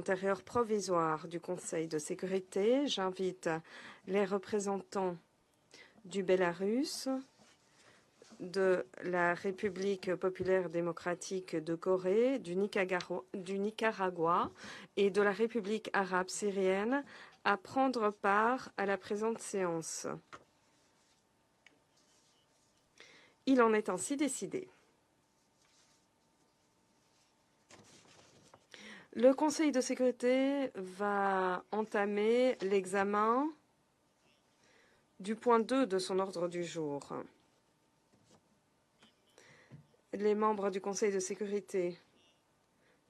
intérieur provisoire du Conseil de sécurité. J'invite les représentants du Bélarus, de la République populaire démocratique de Corée, du Nicaragua et de la République arabe syrienne à prendre part à la présente séance. Il en est ainsi décidé. Le Conseil de sécurité va entamer l'examen du point 2 de son ordre du jour. Les membres du Conseil de sécurité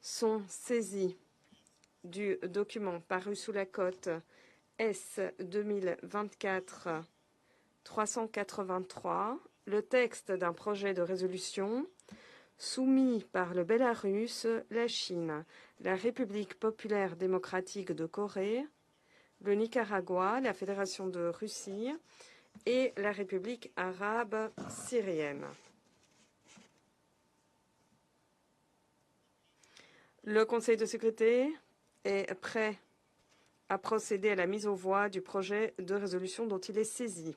sont saisis du document paru sous la cote S 2024-383, le texte d'un projet de résolution soumis par le Bélarus, la Chine, la République populaire démocratique de Corée, le Nicaragua, la Fédération de Russie et la République arabe syrienne. Le Conseil de sécurité est prêt à procéder à la mise aux voix du projet de résolution dont il est saisi.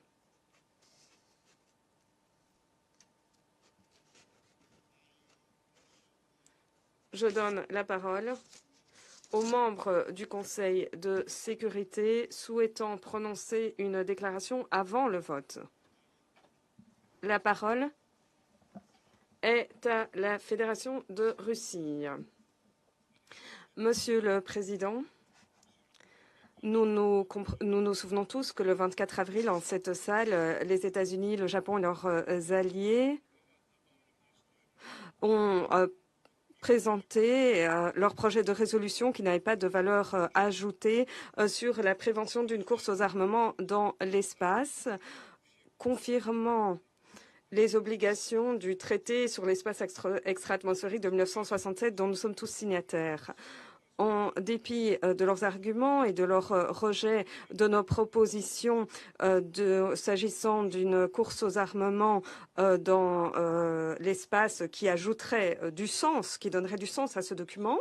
Je donne la parole aux membres du Conseil de sécurité souhaitant prononcer une déclaration avant le vote. La parole est à la Fédération de Russie. Monsieur le Président, nous nous souvenons tous que le 24 avril, en cette salle, les États-Unis, le Japon et leurs alliés ont présenté leur projet de résolution qui n'avait pas de valeur ajoutée sur la prévention d'une course aux armements dans l'espace, confirmant les obligations du traité sur l'espace extra-atmosphérique de 1967 dont nous sommes tous signataires. En dépit de leurs arguments et de leur rejet de nos propositions s'agissant d'une course aux armements dans l'espace qui ajouterait du sens, qui donnerait du sens à ce document,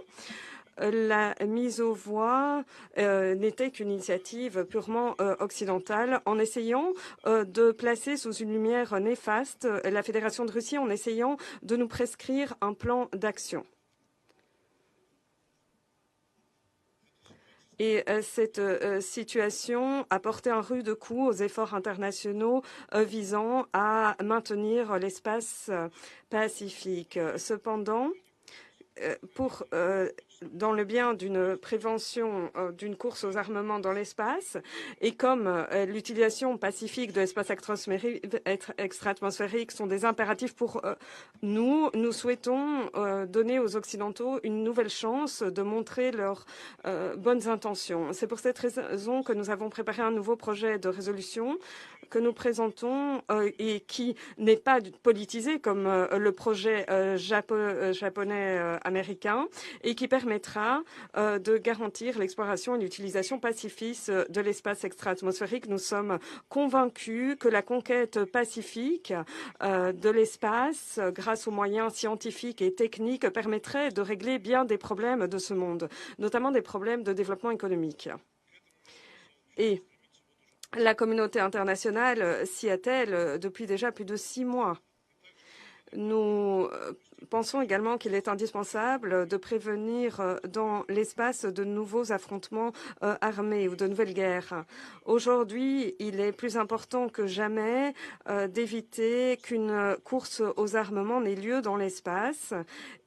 la mise aux voix n'était qu'une initiative purement occidentale en essayant de placer sous une lumière néfaste la Fédération de Russie en essayant de nous prescrire un plan d'action. Et cette situation a porté un rude coup aux efforts internationaux visant à maintenir l'espace pacifique. Cependant, dans le bien d'une prévention d'une course aux armements dans l'espace, et comme l'utilisation pacifique de l'espace extra-atmosphérique sont des impératifs pour nous, nous souhaitons donner aux Occidentaux une nouvelle chance de montrer leurs bonnes intentions. C'est pour cette raison que nous avons préparé un nouveau projet de résolution que nous présentons et qui n'est pas politisé comme le projet japonais-américain et qui permettra de garantir l'exploration et l'utilisation pacifiste de l'espace extra-atmosphérique. Nous sommes convaincus que la conquête pacifique de l'espace, grâce aux moyens scientifiques et techniques, permettrait de régler bien des problèmes de ce monde, notamment des problèmes de développement économique. Et la communauté internationale s'y attelle depuis déjà plus de 6 mois. Nous pensons également qu'il est indispensable de prévenir dans l'espace de nouveaux affrontements armés ou de nouvelles guerres. Aujourd'hui, il est plus important que jamais d'éviter qu'une course aux armements n'ait lieu dans l'espace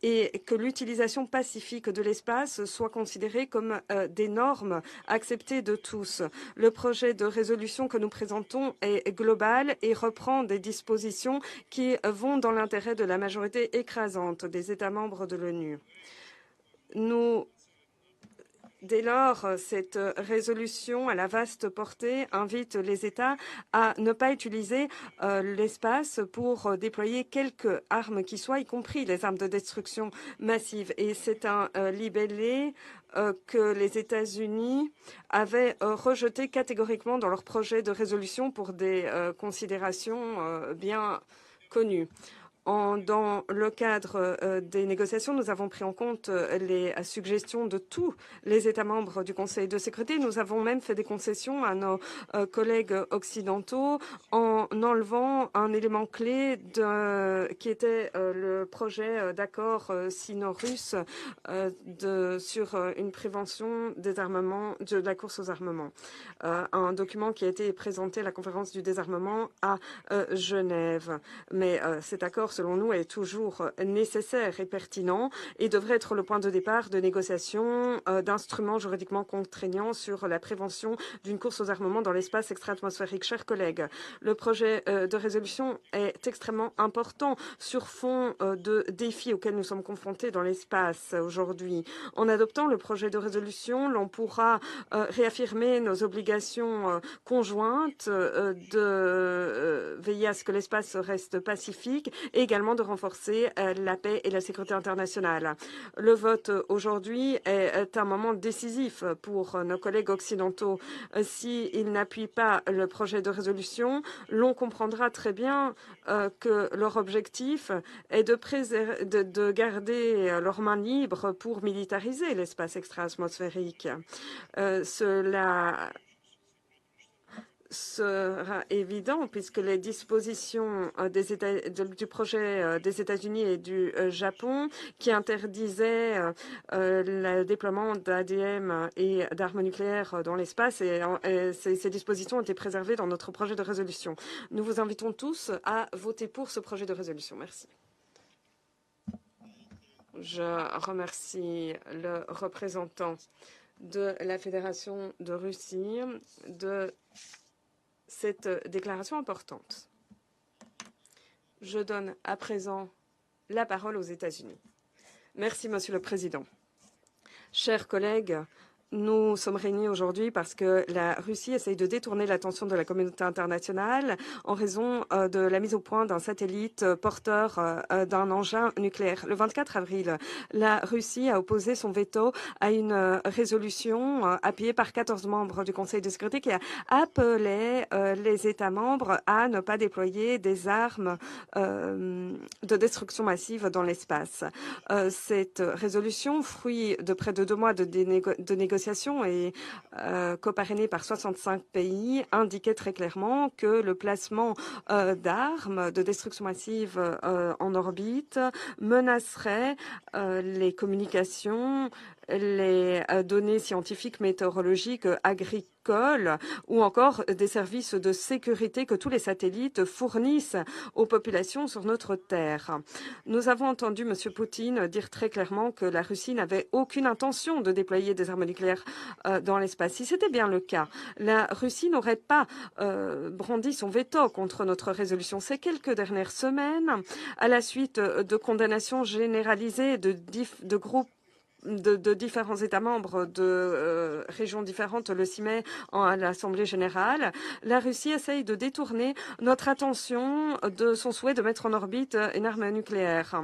et que l'utilisation pacifique de l'espace soit considérée comme des normes acceptées de tous. Le projet de résolution que nous présentons est global et reprend des dispositions qui vont dans l'intérêt de la majorité écrasante des États membres de l'ONU. Dès lors, cette résolution à la vaste portée invite les États à ne pas utiliser l'espace pour déployer quelque arme qui soit, y compris les armes de destruction massive. Et c'est un libellé que les États-Unis avaient rejeté catégoriquement dans leur projet de résolution pour des considérations bien connues. Dans le cadre des négociations, nous avons pris en compte les suggestions de tous les États membres du Conseil de sécurité. Nous avons même fait des concessions à nos collègues occidentaux en enlevant un élément clé qui était le projet d'accord sino-russe sur une prévention des armements, de la course aux armements. Un document qui a été présenté à la conférence du désarmement à Genève. Mais cet accord, selon nous, est toujours nécessaire et pertinent et devrait être le point de départ de négociations d'instruments juridiquement contraignants sur la prévention d'une course aux armements dans l'espace extra-atmosphérique. Chers collègues, le projet de résolution est extrêmement important sur fond de défis auxquels nous sommes confrontés dans l'espace aujourd'hui. En adoptant le projet de résolution, l'on pourra réaffirmer nos obligations conjointes de veiller à ce que l'espace reste pacifique et également de renforcer la paix et la sécurité internationale. Le vote aujourd'hui est un moment décisif pour nos collègues occidentaux. S'ils n'appuient pas le projet de résolution, l'on comprendra très bien que leur objectif est de garder leurs mains libres pour militariser l'espace extra-atmosphérique. Cela sera évident puisque les dispositions du projet des États-Unis et du Japon qui interdisaient le déploiement d'ADM et d'armes nucléaires dans l'espace et ces dispositions ont été préservées dans notre projet de résolution. Nous vous invitons tous à voter pour ce projet de résolution. Merci. Je remercie le représentant de la Fédération de Russie de cette déclaration importante. Je donne à présent la parole aux États-Unis. Merci, Monsieur le Président. Chers collègues, nous sommes réunis aujourd'hui parce que la Russie essaye de détourner l'attention de la communauté internationale en raison de la mise au point d'un satellite porteur d'un engin nucléaire. Le 24 avril, la Russie a opposé son veto à une résolution appuyée par 14 membres du Conseil de sécurité qui a appelé les États membres à ne pas déployer des armes de destruction massive dans l'espace. Cette résolution, fruit de près de 2 mois de négociations et coparrainée par 65 pays, indiquait très clairement que le placement d'armes de destruction massive en orbite menacerait les communications, les données scientifiques, météorologiques, agricoles ou encore des services de sécurité que tous les satellites fournissent aux populations sur notre terre. Nous avons entendu M. Poutine dire très clairement que la Russie n'avait aucune intention de déployer des armes nucléaires dans l'espace. Si c'était bien le cas, la Russie n'aurait pas brandi son veto contre notre résolution. Ces quelques dernières semaines, à la suite de condamnations généralisées de groupes de différents États membres de régions différentes le 6 mai à l'Assemblée générale, la Russie essaye de détourner notre attention de son souhait de mettre en orbite une arme nucléaire.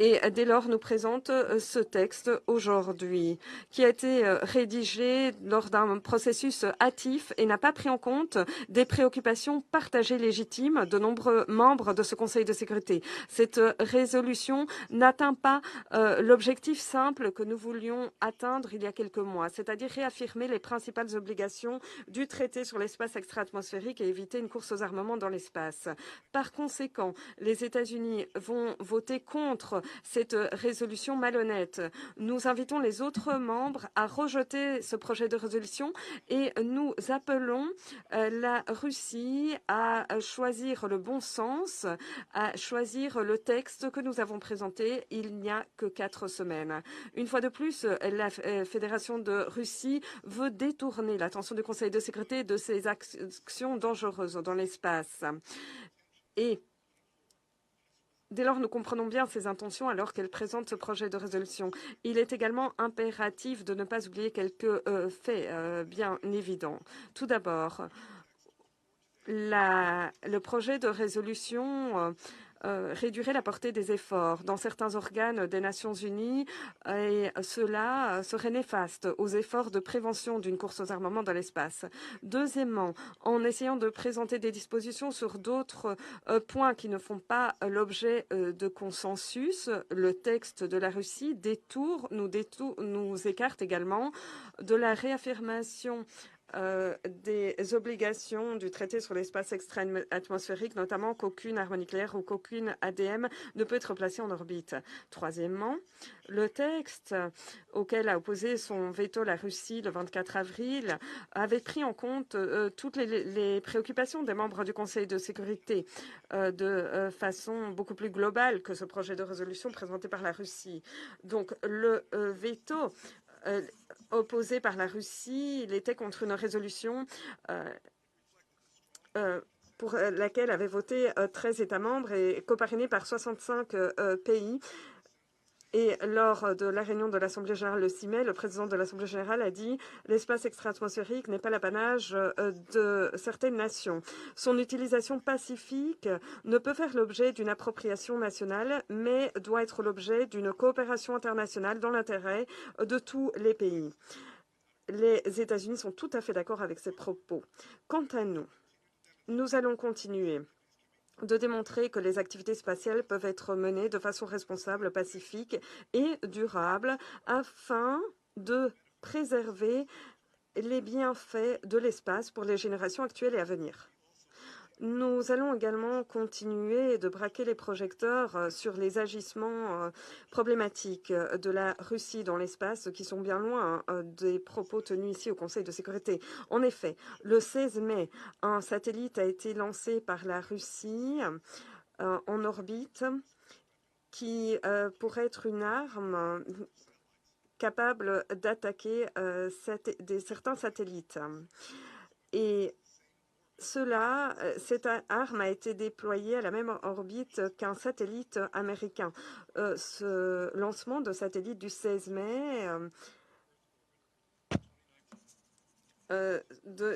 Et dès lors, nous présente ce texte aujourd'hui, qui a été rédigé lors d'un processus hâtif et n'a pas pris en compte des préoccupations partagées légitimes de nombreux membres de ce Conseil de sécurité. Cette résolution n'atteint pas l'objectif simple que nous voulions atteindre il y a quelques mois, c'est-à-dire réaffirmer les principales obligations du traité sur l'espace extra-atmosphérique et éviter une course aux armements dans l'espace. Par conséquent, les États-Unis vont voter contre cette résolution malhonnête. Nous invitons les autres membres à rejeter ce projet de résolution et nous appelons la Russie à choisir le bon sens, à choisir le texte que nous avons présenté il n'y a que 4 semaines. Une fois de plus, la Fédération de Russie veut détourner l'attention du Conseil de sécurité de ces actions dangereuses dans l'espace. Et dès lors, nous comprenons bien ses intentions alors qu'elle présente ce projet de résolution. Il est également impératif de ne pas oublier quelques faits bien évidents. Tout d'abord, le projet de résolution réduirait la portée des efforts dans certains organes des Nations Unies et cela serait néfaste aux efforts de prévention d'une course aux armements dans l'espace. Deuxièmement, en essayant de présenter des dispositions sur d'autres points qui ne font pas l'objet de consensus, le texte de la Russie nous écarte également de la réaffirmation des obligations du traité sur l'espace extra-atmosphérique, notamment qu'aucune arme nucléaire ou qu'aucune ADM ne peut être placée en orbite. Troisièmement, le texte auquel a opposé son veto la Russie le 24 avril avait pris en compte toutes les préoccupations des membres du Conseil de sécurité de façon beaucoup plus globale que ce projet de résolution présenté par la Russie. Donc le veto opposé par la Russie, il était contre une résolution pour laquelle avaient voté 13 États membres et coparrainée par 65 pays. Et lors de la réunion de l'Assemblée générale le 6 mai, le président de l'Assemblée générale a dit « L'espace extra-atmosphérique n'est pas l'apanage de certaines nations. Son utilisation pacifique ne peut faire l'objet d'une appropriation nationale, mais doit être l'objet d'une coopération internationale dans l'intérêt de tous les pays. » Les États-Unis sont tout à fait d'accord avec ces propos. Quant à nous, nous allons continuer de démontrer que les activités spatiales peuvent être menées de façon responsable, pacifique et durable afin de préserver les bienfaits de l'espace pour les générations actuelles et à venir. Nous allons également continuer de braquer les projecteurs sur les agissements problématiques de la Russie dans l'espace qui sont bien loin des propos tenus ici au Conseil de sécurité. En effet, le 16 mai, un satellite a été lancé par la Russie en orbite qui pourrait être une arme capable d'attaquer certains satellites. Et cette arme a été déployée à la même orbite qu'un satellite américain. Ce lancement de satellite du 16 mai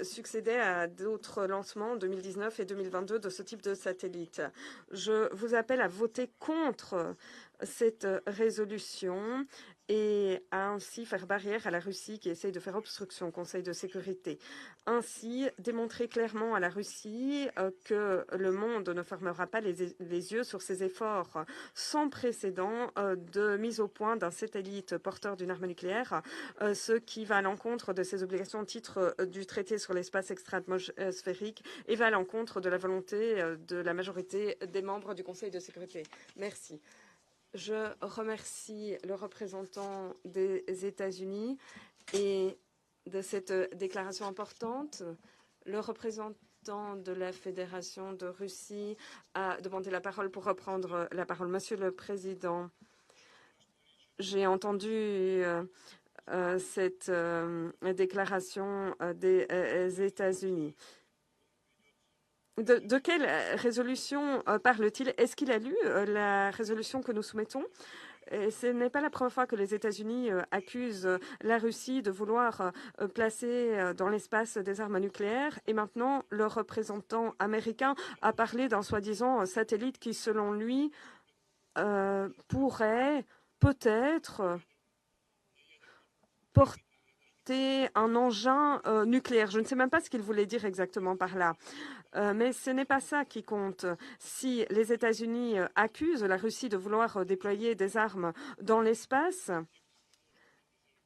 succédait à d'autres lancements en 2019 et 2022 de ce type de satellite. Je vous appelle à voter contre cette résolution et à ainsi faire barrière à la Russie qui essaye de faire obstruction au Conseil de sécurité. Ainsi, démontrer clairement à la Russie que le monde ne fermera pas les yeux sur ses efforts sans précédent de mise au point d'un satellite porteur d'une arme nucléaire, ce qui va à l'encontre de ses obligations au titre du traité sur l'espace extra-atmosphérique et va à l'encontre de la volonté de la majorité des membres du Conseil de sécurité. Merci. Je remercie le représentant des États-Unis et de cette déclaration importante. Le représentant de la Fédération de Russie a demandé la parole pour reprendre la parole. Monsieur le Président, j'ai entendu cette déclaration des États-Unis. De quelle résolution parle-t-il? Est-ce qu'il a lu la résolution que nous soumettons? Et ce n'est pas la première fois que les États-Unis accusent la Russie de vouloir placer dans l'espace des armes nucléaires. Et maintenant, le représentant américain a parlé d'un soi-disant satellite qui, selon lui, pourrait peut-être porter un engin nucléaire. Je ne sais même pas ce qu'il voulait dire exactement par là. Mais ce n'est pas ça qui compte. Si les États-Unis accusent la Russie de vouloir déployer des armes dans l'espace,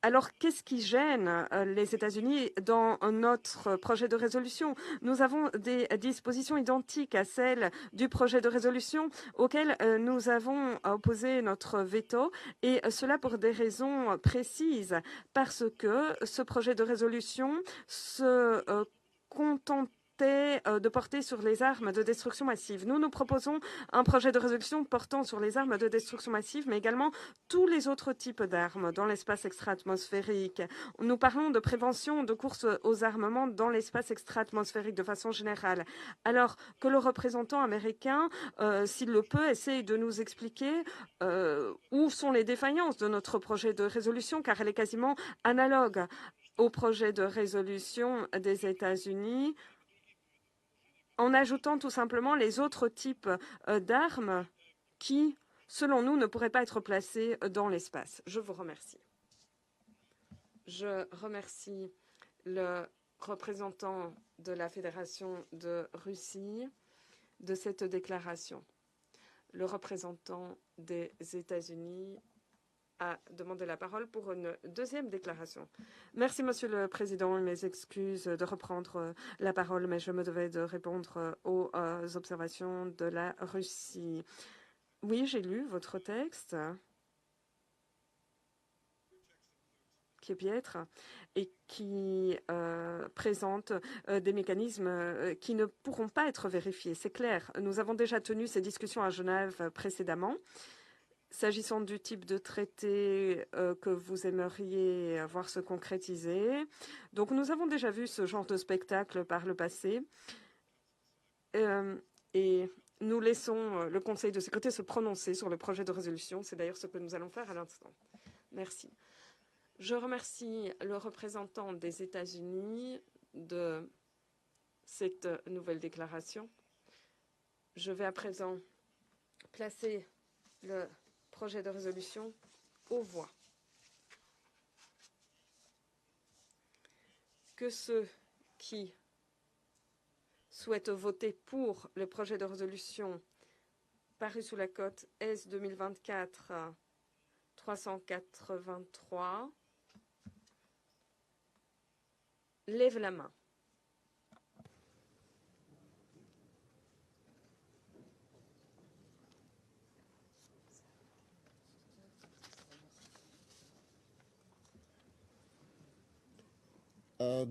alors qu'est-ce qui gêne les États-Unis dans notre projet de résolution? Nous avons des dispositions identiques à celles du projet de résolution auquel nous avons opposé notre veto, et cela pour des raisons précises, parce que ce projet de résolution se contente de porter sur les armes de destruction massive. Nous proposons un projet de résolution portant sur les armes de destruction massive, mais également tous les autres types d'armes dans l'espace extra-atmosphérique. Nous parlons de prévention de course aux armements dans l'espace extra-atmosphérique de façon générale. Alors que le représentant américain, s'il le peut, essaye de nous expliquer où sont les défaillances de notre projet de résolution, car elle est quasiment analogue au projet de résolution des États-Unis en ajoutant tout simplement les autres types d'armes qui, selon nous, ne pourraient pas être placées dans l'espace. Je vous remercie. Je remercie le représentant de la Fédération de Russie de cette déclaration. Le représentant des États-Unis a demandé la parole pour une deuxième déclaration. Merci, Monsieur le Président. Mes excuses de reprendre la parole, mais je me devais de répondre aux observations de la Russie. Oui, j'ai lu votre texte, qui est piètre et qui présente des mécanismes qui ne pourront pas être vérifiés. C'est clair. Nous avons déjà tenu ces discussions à Genève précédemment. S'agissant du type de traité que vous aimeriez voir se concrétiser. Donc, nous avons déjà vu ce genre de spectacle par le passé. Et nous laissons le Conseil de sécurité se prononcer sur le projet de résolution. C'est d'ailleurs ce que nous allons faire à l'instant. Merci. Je remercie le représentant des États-Unis de cette nouvelle déclaration. Je vais à présent placer le projet de résolution aux voix. Que ceux qui souhaitent voter pour le projet de résolution paru sous la cote S 2024-383 lèvent la main.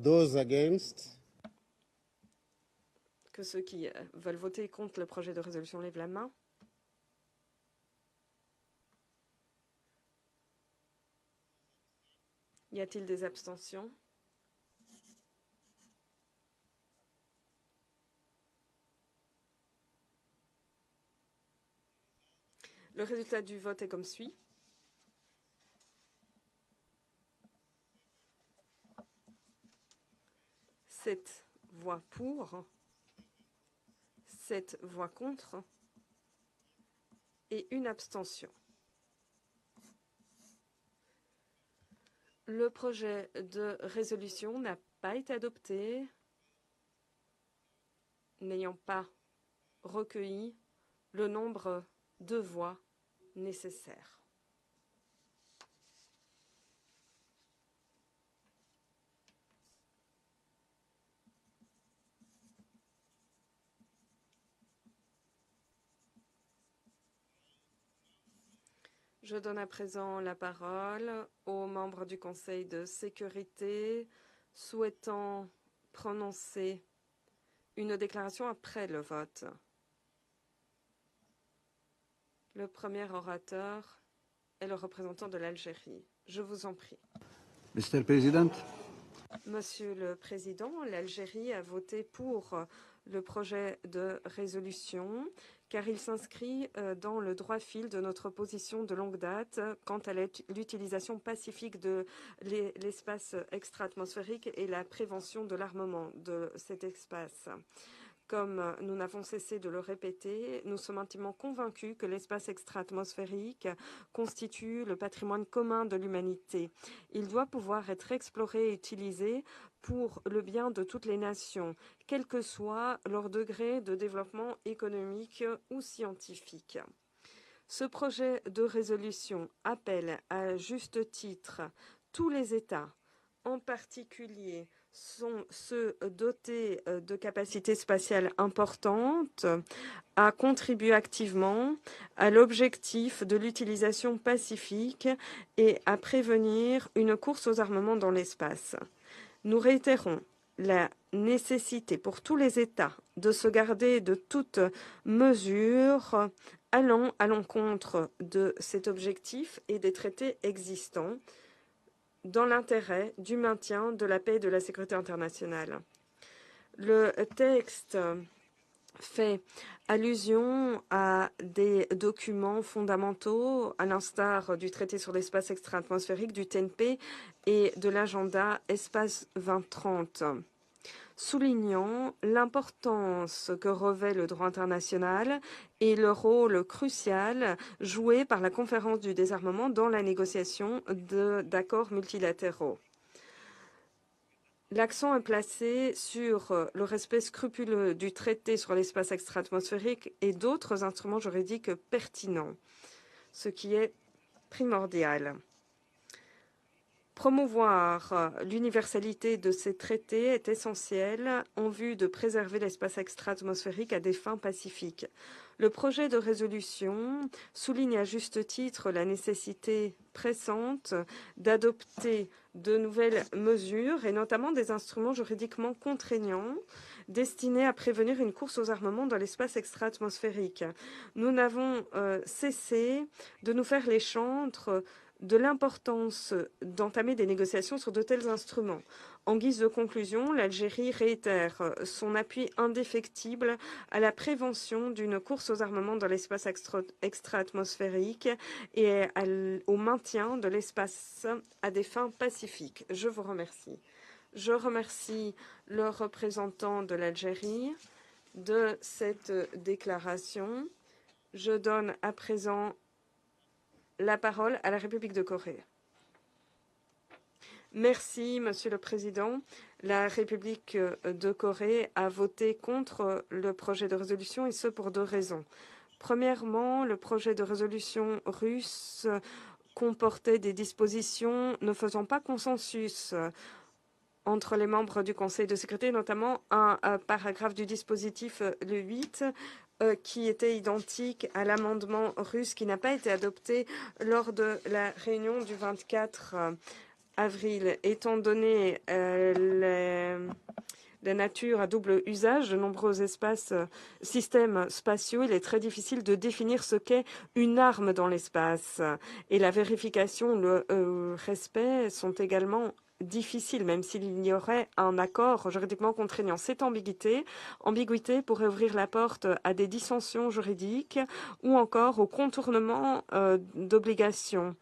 Those against? Que ceux qui veulent voter contre le projet de résolution lèvent la main. Y a-t-il des abstentions? Le résultat du vote est comme suit. Sept voix pour, 7 voix contre et une abstention. Le projet de résolution n'a pas été adopté, n'ayant pas recueilli le nombre de voix nécessaires. Je donne à présent la parole aux membres du Conseil de sécurité souhaitant prononcer une déclaration après le vote. Le premier orateur est le représentant de l'Algérie. Je vous en prie. Mr. President. Monsieur le Président, l'Algérie a voté pour le projet de résolution car il s'inscrit dans le droit fil de notre position de longue date quant à l'utilisation pacifique de l'espace extra-atmosphérique et la prévention de l'armement de cet espace. Comme nous n'avons cessé de le répéter, nous sommes intimement convaincus que l'espace extra-atmosphérique constitue le patrimoine commun de l'humanité. Il doit pouvoir être exploré et utilisé pour le bien de toutes les nations, quel que soit leur degré de développement économique ou scientifique. Ce projet de résolution appelle à juste titre tous les États, en particulier sont ceux dotés de capacités spatiales importantes, à contribuer activement à l'objectif de l'utilisation pacifique et à prévenir une course aux armements dans l'espace. Nous réitérons la nécessité pour tous les États de se garder de toute mesure allant à l'encontre de cet objectif et des traités existants, dans l'intérêt du maintien de la paix et de la sécurité internationale. Le texte fait allusion à des documents fondamentaux, à l'instar du traité sur l'espace extra-atmosphérique, du TNP et de l'agenda Espace 2030. soulignant l'importance que revêt le droit international et le rôle crucial joué par la conférence du désarmement dans la négociation d'accords multilatéraux. L'accent est placé sur le respect scrupuleux du traité sur l'espace extra-atmosphérique et d'autres instruments juridiques pertinents, ce qui est primordial. Promouvoir l'universalité de ces traités est essentiel en vue de préserver l'espace extra-atmosphérique à des fins pacifiques. Le projet de résolution souligne à juste titre la nécessité pressante d'adopter de nouvelles mesures et notamment des instruments juridiquement contraignants destinés à prévenir une course aux armements dans l'espace extra-atmosphérique. Nous n'avons cessé de nous faire les chantres de l'importance d'entamer des négociations sur de tels instruments. En guise de conclusion, l'Algérie réitère son appui indéfectible à la prévention d'une course aux armements dans l'espace extra-atmosphérique et au maintien de l'espace à des fins pacifiques. Je vous remercie. Je remercie le représentant de l'Algérie de cette déclaration. Je donne à présent la parole à la République de Corée. Merci, Monsieur le Président. La République de Corée a voté contre le projet de résolution et ce pour deux raisons. Premièrement, le projet de résolution russe comportait des dispositions ne faisant pas consensus entre les membres du Conseil de sécurité, notamment un paragraphe du dispositif, le 8, qui était identique à l'amendement russe qui n'a pas été adopté lors de la réunion du 24 avril. Étant donné la nature à double usage de nombreux systèmes spatiaux, il est très difficile de définir ce qu'est une arme dans l'espace. Et la vérification, le respect sont également difficile, même s'il y aurait un accord juridiquement contraignant. Cette ambiguïté pourrait ouvrir la porte à des dissensions juridiques ou encore au contournement d'obligations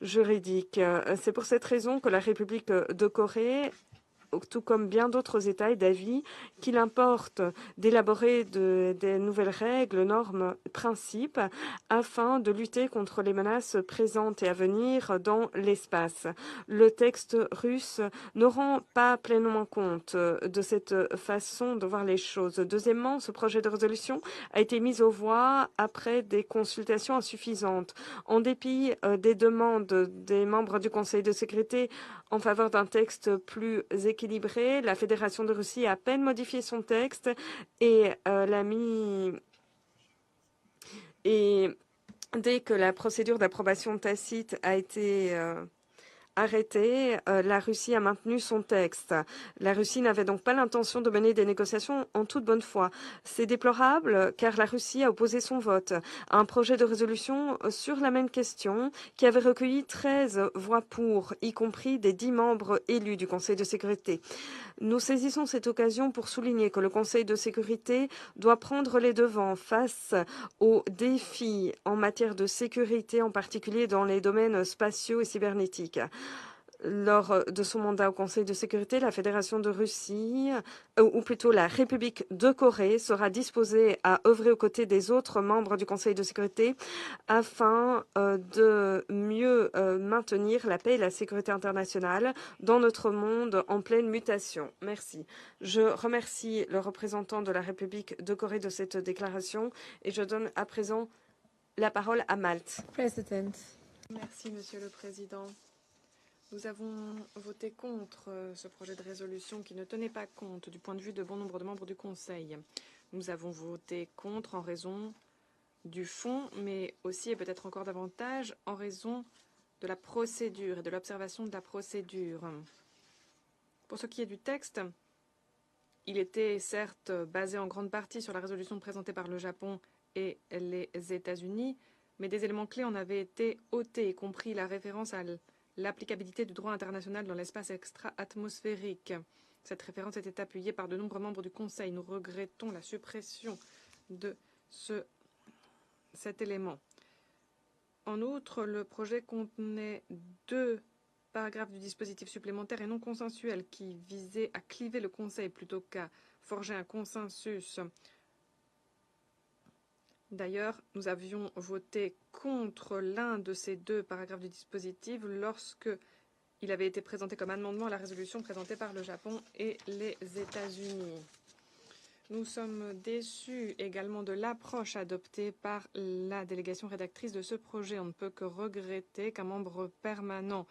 juridiques. C'est pour cette raison que la République de Corée, tout comme bien d'autres États, est d'avis qu'il importe d'élaborer des nouvelles règles, normes, principes, afin de lutter contre les menaces présentes et à venir dans l'espace. Le texte russe ne rend pas pleinement compte de cette façon de voir les choses. Deuxièmement, ce projet de résolution a été mis aux voix après des consultations insuffisantes. En dépit des demandes des membres du Conseil de sécurité en faveur d'un texte plus équilibré, la Fédération de Russie a à peine modifié son texte et et dès que la procédure d'approbation tacite a été arrêtée, la Russie a maintenu son texte. La Russie n'avait donc pas l'intention de mener des négociations en toute bonne foi. C'est déplorable car la Russie a opposé son vote à un projet de résolution sur la même question qui avait recueilli 13 voix pour, y compris des 10 membres élus du Conseil de sécurité. Nous saisissons cette occasion pour souligner que le Conseil de sécurité doit prendre les devants face aux défis en matière de sécurité, en particulier dans les domaines spatiaux et cybernétiques. Lors de son mandat au Conseil de sécurité, la Fédération de Russie, ou plutôt la République de Corée, sera disposée à œuvrer aux côtés des autres membres du Conseil de sécurité afin de mieux maintenir la paix et la sécurité internationale dans notre monde en pleine mutation. Merci. Je remercie le représentant de la République de Corée de cette déclaration et je donne à présent la parole à Malte. President. Merci, Monsieur le Président. Nous avons voté contre ce projet de résolution qui ne tenait pas compte du point de vue de bon nombre de membres du Conseil. Nous avons voté contre en raison du fond, mais aussi et peut-être encore davantage en raison de la procédure et de l'observation de la procédure. Pour ce qui est du texte, il était certes basé en grande partie sur la résolution présentée par le Japon et les États-Unis, mais des éléments clés en avaient été ôtés, y compris la référence à l'applicabilité du droit international dans l'espace extra-atmosphérique. Cette référence était appuyée par de nombreux membres du Conseil. Nous regrettons la suppression de cet élément. En outre, le projet contenait deux paragraphe du dispositif supplémentaire et non consensuel qui visait à cliver le Conseil plutôt qu'à forger un consensus. D'ailleurs, nous avions voté contre l'un de ces deux paragraphes du dispositif lorsque il avait été présenté comme amendement à la résolution présentée par le Japon et les États-Unis. Nous sommes déçus également de l'approche adoptée par la délégation rédactrice de ce projet. On ne peut que regretter qu'un membre permanent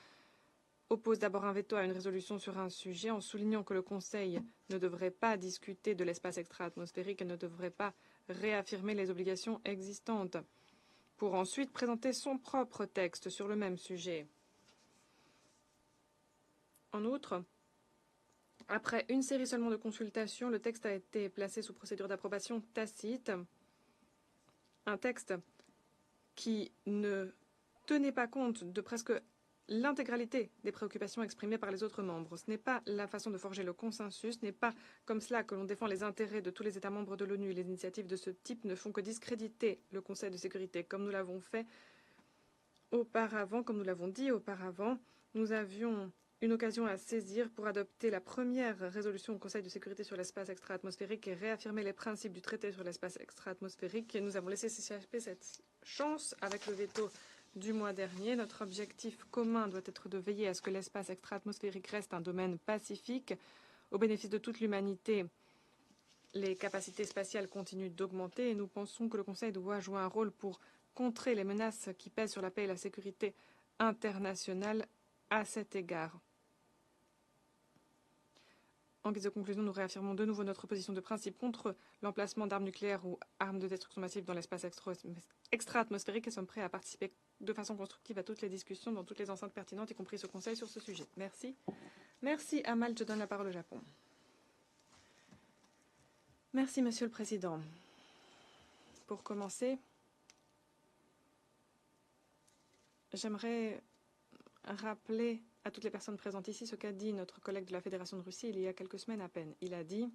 oppose d'abord un veto à une résolution sur un sujet en soulignant que le Conseil ne devrait pas discuter de l'espace extra-atmosphérique et ne devrait pas réaffirmer les obligations existantes, pour ensuite présenter son propre texte sur le même sujet. En outre, après une série seulement de consultations, le texte a été placé sous procédure d'approbation tacite. Un texte qui ne tenait pas compte de presque l'intégralité des préoccupations exprimées par les autres membres. Ce n'est pas la façon de forger le consensus, ce n'est pas comme cela que l'on défend les intérêts de tous les États membres de l'ONU. Les initiatives de ce type ne font que discréditer le Conseil de sécurité, comme nous l'avons fait auparavant, comme nous l'avons dit auparavant. Nous avions une occasion à saisir pour adopter la première résolution au Conseil de sécurité sur l'espace extra-atmosphérique et réaffirmer les principes du traité sur l'espace extra-atmosphérique. Et nous avons laissé s'échapper cette chance avec le veto du mois dernier. Notre objectif commun doit être de veiller à ce que l'espace extra-atmosphérique reste un domaine pacifique au bénéfice de toute l'humanité. Les capacités spatiales continuent d'augmenter et nous pensons que le Conseil doit jouer un rôle pour contrer les menaces qui pèsent sur la paix et la sécurité internationale à cet égard. En guise de conclusion, nous réaffirmons de nouveau notre position de principe contre l'emplacement d'armes nucléaires ou armes de destruction massive dans l'espace extra-atmosphérique et sommes prêts à participer de façon constructive à toutes les discussions dans toutes les enceintes pertinentes, y compris ce Conseil, sur ce sujet. Merci. Merci, Amal. Je donne la parole au Japon. Merci, Monsieur le Président. Pour commencer, j'aimerais rappeler à toutes les personnes présentes ici ce qu'a dit notre collègue de la Fédération de Russie il y a quelques semaines à peine. Il a dit,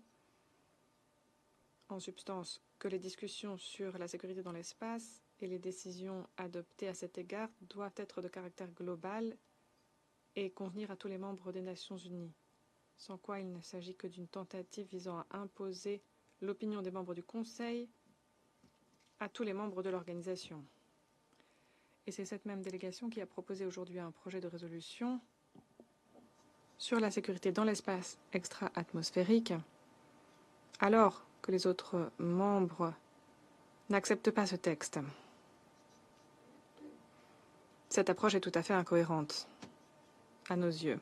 en substance, que les discussions sur la sécurité dans l'espace et les décisions adoptées à cet égard doivent être de caractère global et convenir à tous les membres des Nations Unies, sans quoi il ne s'agit que d'une tentative visant à imposer l'opinion des membres du Conseil à tous les membres de l'organisation. Et c'est cette même délégation qui a proposé aujourd'hui un projet de résolution sur la sécurité dans l'espace extra-atmosphérique, alors que les autres membres n'acceptent pas ce texte. Cette approche est tout à fait incohérente, à nos yeux.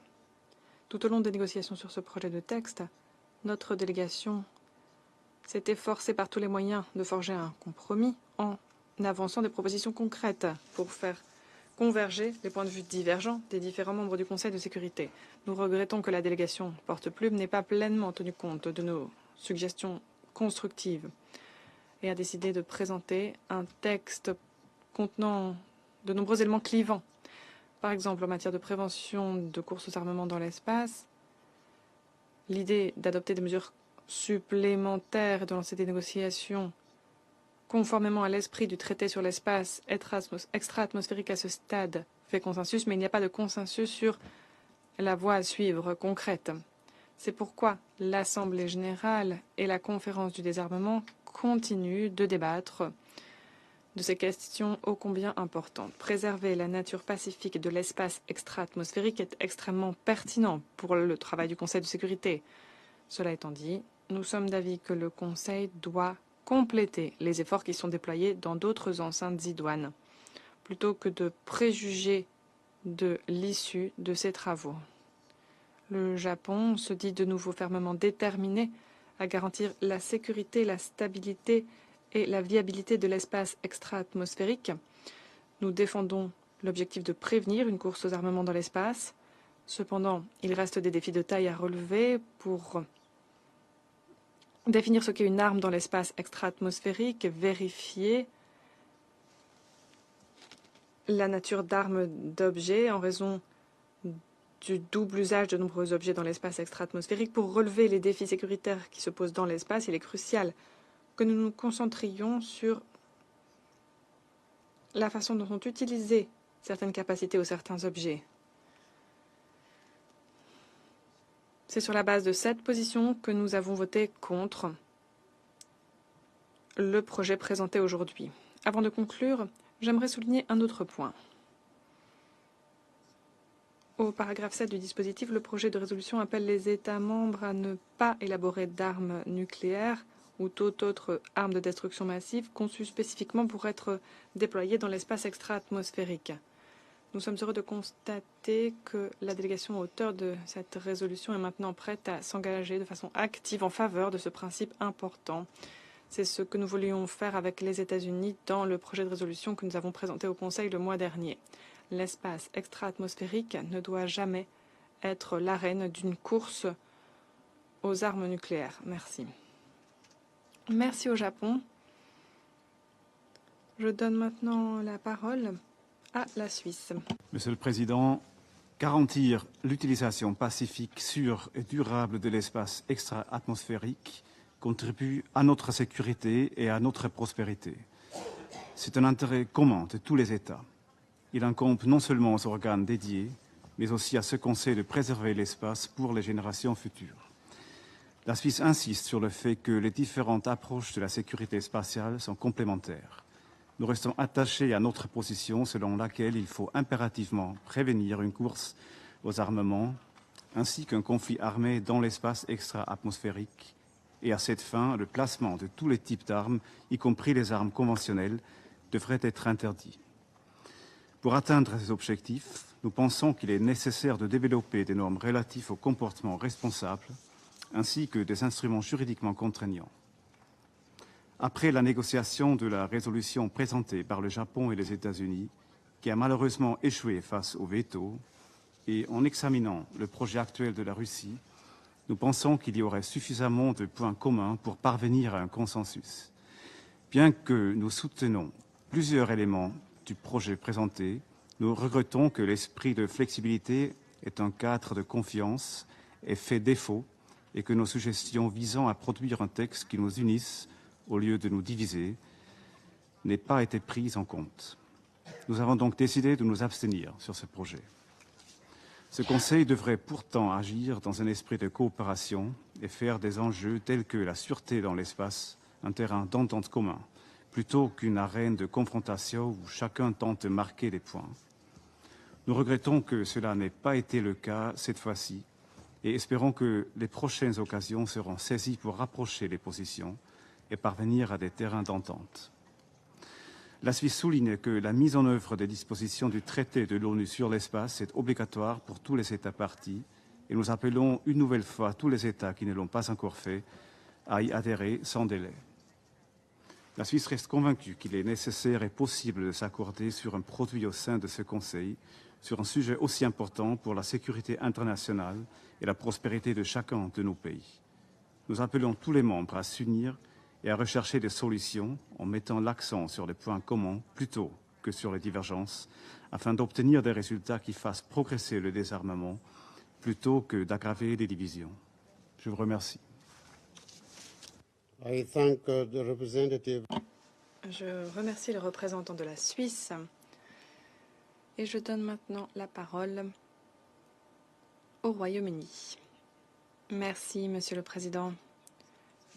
Tout au long des négociations sur ce projet de texte, notre délégation s'est efforcée par tous les moyens de forger un compromis en avançant des propositions concrètes pour faire converger les points de vue divergents des différents membres du Conseil de sécurité. Nous regrettons que la délégation porte-plume n'ait pas pleinement tenu compte de nos suggestions constructives et a décidé de présenter un texte contenant de nombreux éléments clivants. Par exemple, en matière de prévention de courses aux armements dans l'espace, l'idée d'adopter des mesures supplémentaires et de lancer des négociations conformément à l'esprit du traité sur l'espace extra-atmosphérique à ce stade fait consensus, mais il n'y a pas de consensus sur la voie à suivre concrète. C'est pourquoi l'Assemblée générale et la conférence du désarmement continuent de débattre de ces questions ô combien importantes. Préserver la nature pacifique de l'espace extra-atmosphérique est extrêmement pertinent pour le travail du Conseil de sécurité. Cela étant dit, nous sommes d'avis que le Conseil doit compléter les efforts qui sont déployés dans d'autres enceintes idoines, plutôt que de préjuger de l'issue de ces travaux. Le Japon se dit de nouveau fermement déterminé à garantir la sécurité, la stabilité et la viabilité de l'espace extra-atmosphérique. Nous défendons l'objectif de prévenir une course aux armements dans l'espace. Cependant, il reste des défis de taille à relever pour définir ce qu'est une arme dans l'espace extra-atmosphérique, vérifier la nature d'armes d'objets en raison du double usage de nombreux objets dans l'espace extra-atmosphérique. Pour relever les défis sécuritaires qui se posent dans l'espace, il est crucial que nous nous concentrions sur la façon dont sont utilisées certaines capacités ou certains objets. C'est sur la base de cette position que nous avons voté contre le projet présenté aujourd'hui. Avant de conclure, j'aimerais souligner un autre point. Au paragraphe 7 du dispositif, le projet de résolution appelle les États membres à ne pas élaborer d'armes nucléaires ou toute autre arme de destruction massive conçue spécifiquement pour être déployée dans l'espace extra-atmosphérique. Nous sommes heureux de constater que la délégation auteure de cette résolution est maintenant prête à s'engager de façon active en faveur de ce principe important. C'est ce que nous voulions faire avec les États-Unis dans le projet de résolution que nous avons présenté au Conseil le mois dernier. L'espace extra-atmosphérique ne doit jamais être l'arène d'une course aux armes nucléaires. Merci. Merci au Japon. Je donne maintenant la parole à la Suisse. Monsieur le Président, garantir l'utilisation pacifique, sûre et durable de l'espace extra-atmosphérique contribue à notre sécurité et à notre prospérité. C'est un intérêt commun de tous les États. Il incombe non seulement aux organes dédiés, mais aussi à ceux qu'on sait de préserver l'espace pour les générations futures. La Suisse insiste sur le fait que les différentes approches de la sécurité spatiale sont complémentaires. Nous restons attachés à notre position selon laquelle il faut impérativement prévenir une course aux armements ainsi qu'un conflit armé dans l'espace extra-atmosphérique. Et à cette fin, le placement de tous les types d'armes, y compris les armes conventionnelles, devrait être interdit. Pour atteindre ces objectifs, nous pensons qu'il est nécessaire de développer des normes relatives au comportement responsable ainsi que des instruments juridiquement contraignants. Après la négociation de la résolution présentée par le Japon et les États-Unis, qui a malheureusement échoué face au veto, et en examinant le projet actuel de la Russie, nous pensons qu'il y aurait suffisamment de points communs pour parvenir à un consensus. Bien que nous soutenons plusieurs éléments du projet présenté, nous regrettons que l'esprit de flexibilité est un cadre de confiance et fait défaut et que nos suggestions visant à produire un texte qui nous unisse au lieu de nous diviser, n'ait pas été prise en compte. Nous avons donc décidé de nous abstenir sur ce projet. Ce Conseil devrait pourtant agir dans un esprit de coopération et faire des enjeux tels que la sûreté dans l'espace un terrain d'entente commun, plutôt qu'une arène de confrontation où chacun tente de marquer des points. Nous regrettons que cela n'ait pas été le cas cette fois-ci et espérons que les prochaines occasions seront saisies pour rapprocher les positions et parvenir à des terrains d'entente. La Suisse souligne que la mise en œuvre des dispositions du traité de l'ONU sur l'espace est obligatoire pour tous les États partis et nous appelons une nouvelle fois tous les États qui ne l'ont pas encore fait à y adhérer sans délai. La Suisse reste convaincue qu'il est nécessaire et possible de s'accorder sur un produit au sein de ce Conseil, sur un sujet aussi important pour la sécurité internationale et la prospérité de chacun de nos pays. Nous appelons tous les membres à s'unir et à rechercher des solutions en mettant l'accent sur les points communs plutôt que sur les divergences, afin d'obtenir des résultats qui fassent progresser le désarmement plutôt que d'aggraver les divisions. Je vous remercie. I thank the representative. Je remercie le représentant de la Suisse et je donne maintenant la parole au Royaume-Uni. Merci, Monsieur le Président.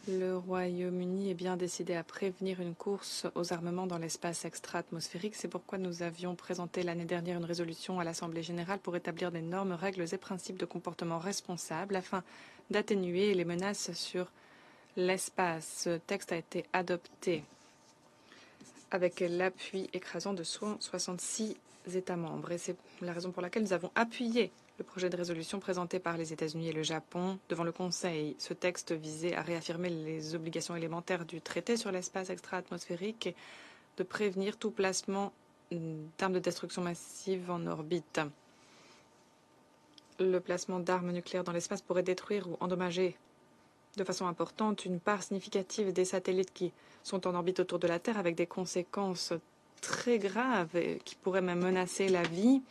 Le Royaume-Uni est bien décidé à prévenir une course aux armements dans l'espace extra-atmosphérique. C'est pourquoi nous avions présenté l'année dernière une résolution à l'Assemblée générale pour établir des normes, règles et principes de comportement responsable afin d'atténuer les menaces sur l'espace. Ce texte a été adopté avec l'appui écrasant de 166 États membres. Et c'est la raison pour laquelle nous avons appuyé le projet de résolution présenté par les États-Unis et le Japon devant le Conseil. Ce texte visait à réaffirmer les obligations élémentaires du traité sur l'espace extra-atmosphérique et de prévenir tout placement d'armes de destruction massive en orbite. Le placement d'armes nucléaires dans l'espace pourrait détruire ou endommager de façon importante une part significative des satellites qui sont en orbite autour de la Terre, avec des conséquences très graves et qui pourraient même menacer la vie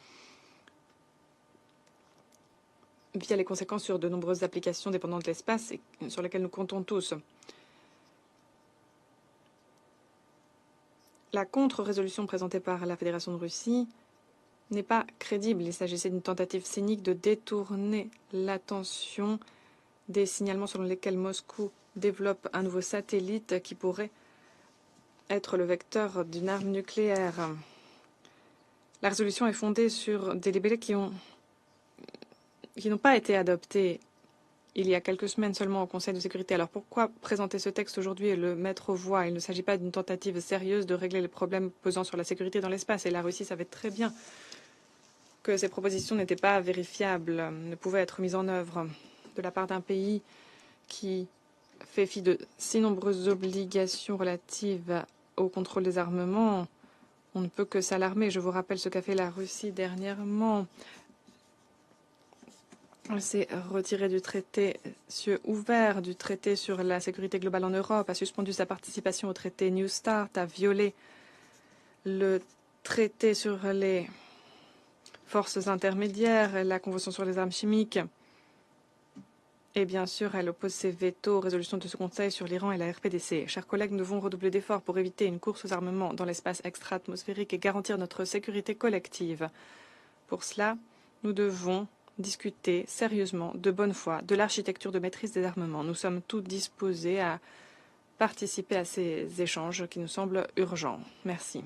via les conséquences sur de nombreuses applications dépendantes de l'espace et sur lesquelles nous comptons tous. La contre-résolution présentée par la Fédération de Russie n'est pas crédible. Il s'agissait d'une tentative cynique de détourner l'attention des signalements selon lesquels Moscou développe un nouveau satellite qui pourrait être le vecteur d'une arme nucléaire. La résolution est fondée sur des libellés qui n'ont pas été adoptés il y a quelques semaines seulement au Conseil de sécurité. Alors pourquoi présenter ce texte aujourd'hui et le mettre aux voix? Il ne s'agit pas d'une tentative sérieuse de régler les problèmes pesant sur la sécurité dans l'espace. Et la Russie savait très bien que ces propositions n'étaient pas vérifiables, ne pouvaient être mises en œuvre de la part d'un pays qui fait fi de si nombreuses obligations relatives au contrôle des armements. On ne peut que s'alarmer. Je vous rappelle ce qu'a fait la Russie dernièrement. Elle s'est retirée du traité cieux ouvert, du traité sur la sécurité globale en Europe, a suspendu sa participation au traité New Start, a violé le traité sur les forces intermédiaires, la convention sur les armes chimiques. Et bien sûr, elle oppose ses vétos aux résolutions de ce Conseil sur l'Iran et la RPDC. Chers collègues, nous devons redoubler d'efforts pour éviter une course aux armements dans l'espace extra-atmosphérique et garantir notre sécurité collective. Pour cela, nous devons discuter sérieusement, de bonne foi, de l'architecture de maîtrise des armements. Nous sommes tous disposés à participer à ces échanges qui nous semblent urgents. Merci.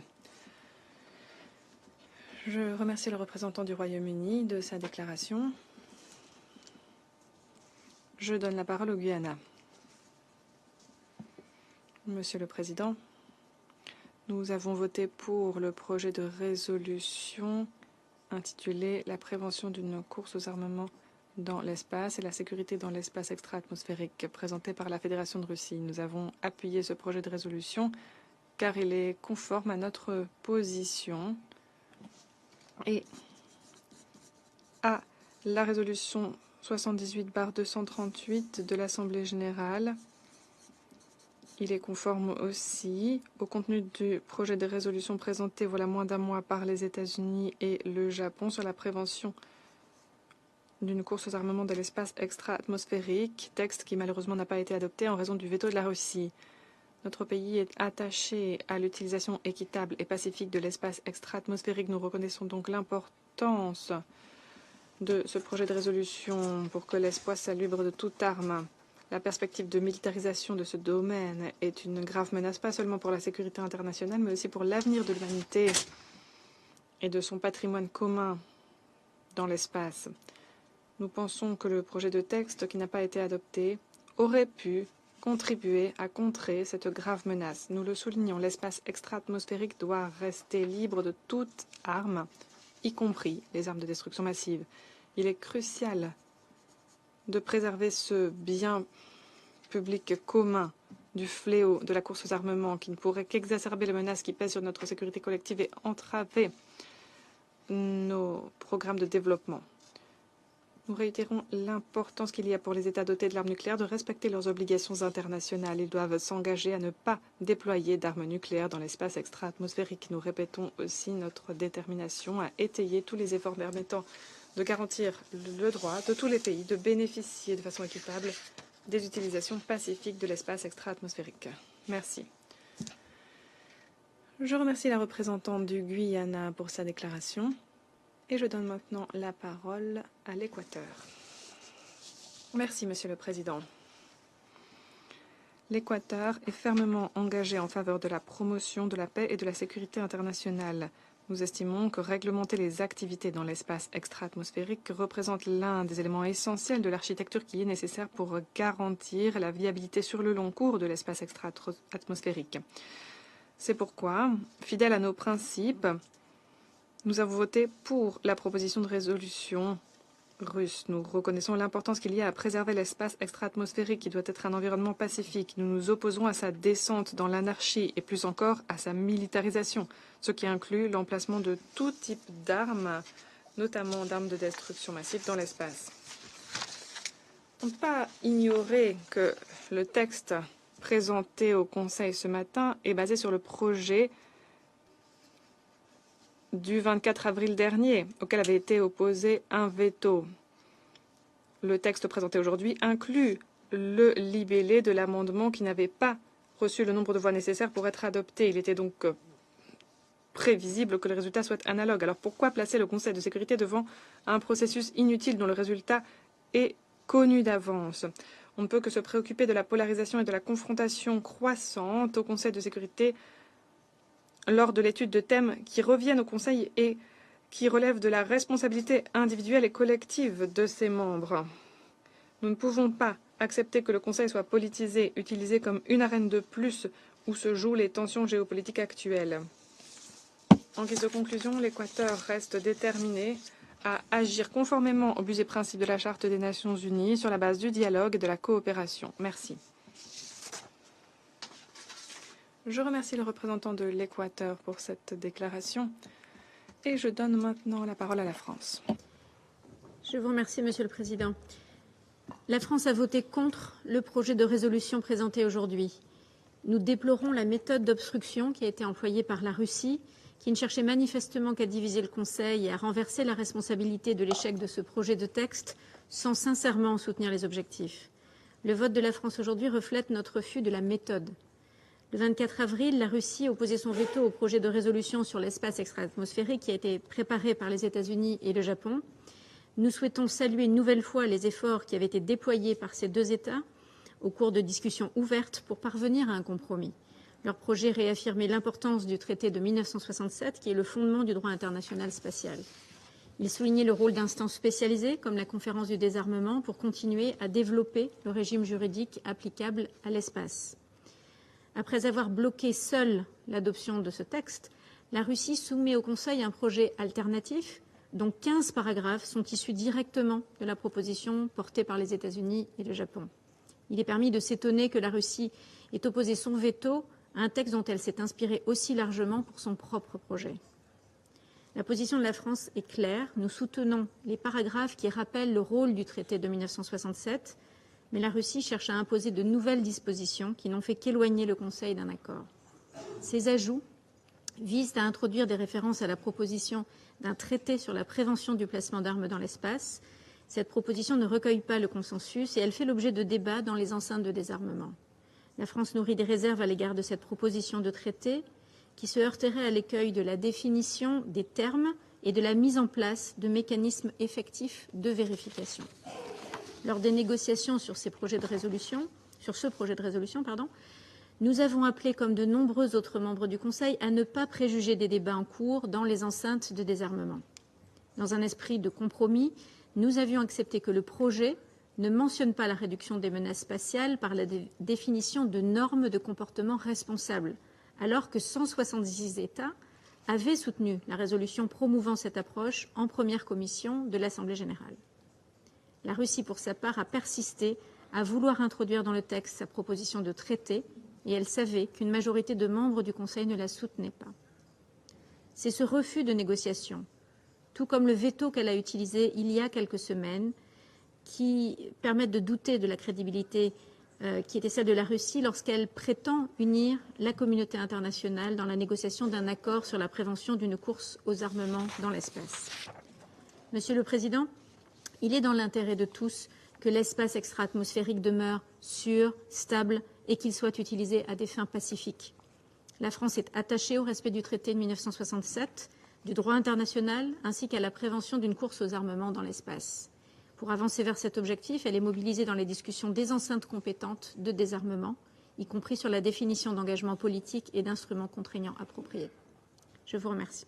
Je remercie le représentant du Royaume-Uni de sa déclaration. Je donne la parole au Guyana. Monsieur le Président, nous avons voté pour le projet de résolution intitulé « La prévention d'une course aux armements dans l'espace et la sécurité dans l'espace extra-atmosphérique » présenté par la Fédération de Russie. Nous avons appuyé ce projet de résolution car il est conforme à notre position et à la résolution 78/238 de l'Assemblée générale. Il est conforme aussi au contenu du projet de résolution présenté voilà moins d'un mois par les États-Unis et le Japon sur la prévention d'une course aux armements de l'espace extra-atmosphérique, texte qui malheureusement n'a pas été adopté en raison du veto de la Russie. Notre pays est attaché à l'utilisation équitable et pacifique de l'espace extra-atmosphérique. Nous reconnaissons donc l'importance de ce projet de résolution pour que l'espace soit libre de toute arme. La perspective de militarisation de ce domaine est une grave menace, pas seulement pour la sécurité internationale, mais aussi pour l'avenir de l'humanité et de son patrimoine commun dans l'espace. Nous pensons que le projet de texte qui n'a pas été adopté aurait pu contribuer à contrer cette grave menace. Nous le soulignons, l'espace extra-atmosphérique doit rester libre de toute arme, y compris les armes de destruction massive. Il est crucial de préserver ce bien public commun du fléau de la course aux armements qui ne pourrait qu'exacerber les menaces qui pèsent sur notre sécurité collective et entraver nos programmes de développement. Nous réitérons l'importance qu'il y a pour les États dotés de l'arme nucléaire de respecter leurs obligations internationales. Ils doivent s'engager à ne pas déployer d'armes nucléaires dans l'espace extra-atmosphérique. Nous répétons aussi notre détermination à étayer tous les efforts permettant de garantir le droit de tous les pays de bénéficier de façon équitable des utilisations pacifiques de l'espace extra-atmosphérique. Merci. Je remercie la représentante du Guyana pour sa déclaration et je donne maintenant la parole à l'Équateur. Merci, Monsieur le Président. L'Équateur est fermement engagé en faveur de la promotion de la paix et de la sécurité internationale. Nous estimons que réglementer les activités dans l'espace extra-atmosphérique représente l'un des éléments essentiels de l'architecture qui est nécessaire pour garantir la viabilité sur le long cours de l'espace extra-atmosphérique. C'est pourquoi, fidèles à nos principes, nous avons voté pour la proposition de résolution russe. Nous reconnaissons l'importance qu'il y a à préserver l'espace extra-atmosphérique qui doit être un environnement pacifique. Nous nous opposons à sa descente dans l'anarchie et plus encore à sa militarisation, ce qui inclut l'emplacement de tout type d'armes, notamment d'armes de destruction massive dans l'espace. On ne peut pas ignorer que le texte présenté au Conseil ce matin est basé sur le projet du 24 avril dernier, auquel avait été opposé un veto. Le texte présenté aujourd'hui inclut le libellé de l'amendement qui n'avait pas reçu le nombre de voix nécessaires pour être adopté. Il était donc prévisible que le résultat soit analogue. Alors pourquoi placer le Conseil de sécurité devant un processus inutile dont le résultat est connu d'avance? On ne peut que se préoccuper de la polarisation et de la confrontation croissante au Conseil de sécurité lors de l'étude de thèmes qui reviennent au Conseil et qui relèvent de la responsabilité individuelle et collective de ses membres. Nous ne pouvons pas accepter que le Conseil soit politisé, utilisé comme une arène de plus où se jouent les tensions géopolitiques actuelles. En guise de conclusion, l'Équateur reste déterminé à agir conformément aux buts et principes de la Charte des Nations Unies sur la base du dialogue et de la coopération. Merci. Je remercie le représentant de l'Équateur pour cette déclaration et je donne maintenant la parole à la France. Je vous remercie, Monsieur le Président. La France a voté contre le projet de résolution présenté aujourd'hui. Nous déplorons la méthode d'obstruction qui a été employée par la Russie, qui ne cherchait manifestement qu'à diviser le Conseil et à renverser la responsabilité de l'échec de ce projet de texte sans sincèrement soutenir les objectifs. Le vote de la France aujourd'hui reflète notre refus de la méthode. Le 24 avril, la Russie opposait son veto au projet de résolution sur l'espace extra-atmosphérique qui a été préparé par les États-Unis et le Japon. Nous souhaitons saluer une nouvelle fois les efforts qui avaient été déployés par ces deux États au cours de discussions ouvertes pour parvenir à un compromis. Leur projet réaffirmait l'importance du traité de 1967, qui est le fondement du droit international spatial. Il soulignait le rôle d'instances spécialisées, comme la conférence du désarmement, pour continuer à développer le régime juridique applicable à l'espace. Après avoir bloqué seule l'adoption de ce texte, la Russie soumet au Conseil un projet alternatif dont 15 paragraphes sont issus directement de la proposition portée par les États-Unis et le Japon. Il est permis de s'étonner que la Russie ait opposé son veto à un texte dont elle s'est inspirée aussi largement pour son propre projet. La position de la France est claire. Nous soutenons les paragraphes qui rappellent le rôle du traité de 1967, mais la Russie cherche à imposer de nouvelles dispositions qui n'ont fait qu'éloigner le Conseil d'un accord. Ces ajouts visent à introduire des références à la proposition d'un traité sur la prévention du placement d'armes dans l'espace. Cette proposition ne recueille pas le consensus et elle fait l'objet de débats dans les enceintes de désarmement. La France nourrit des réserves à l'égard de cette proposition de traité qui se heurterait à l'écueil de la définition des termes et de la mise en place de mécanismes effectifs de vérification. Lors des négociations sur ce projet de résolution, nous avons appelé, comme de nombreux autres membres du Conseil, à ne pas préjuger des débats en cours dans les enceintes de désarmement. Dans un esprit de compromis, nous avions accepté que le projet ne mentionne pas la réduction des menaces spatiales par la définition de normes de comportement responsables, alors que 170 États avaient soutenu la résolution promouvant cette approche en première commission de l'Assemblée générale. La Russie, pour sa part, a persisté à vouloir introduire dans le texte sa proposition de traité et elle savait qu'une majorité de membres du Conseil ne la soutenait pas. C'est ce refus de négociation, tout comme le veto qu'elle a utilisé il y a quelques semaines, qui permettent de douter de la crédibilité qui était celle de la Russie lorsqu'elle prétend unir la communauté internationale dans la négociation d'un accord sur la prévention d'une course aux armements dans l'espace. Monsieur le Président, il est dans l'intérêt de tous que l'espace extra-atmosphérique demeure sûr, stable et qu'il soit utilisé à des fins pacifiques. La France est attachée au respect du traité de 1967, du droit international, ainsi qu'à la prévention d'une course aux armements dans l'espace. Pour avancer vers cet objectif, elle est mobilisée dans les discussions des enceintes compétentes de désarmement, y compris sur la définition d'engagements politiques et d'instruments contraignants appropriés. Je vous remercie.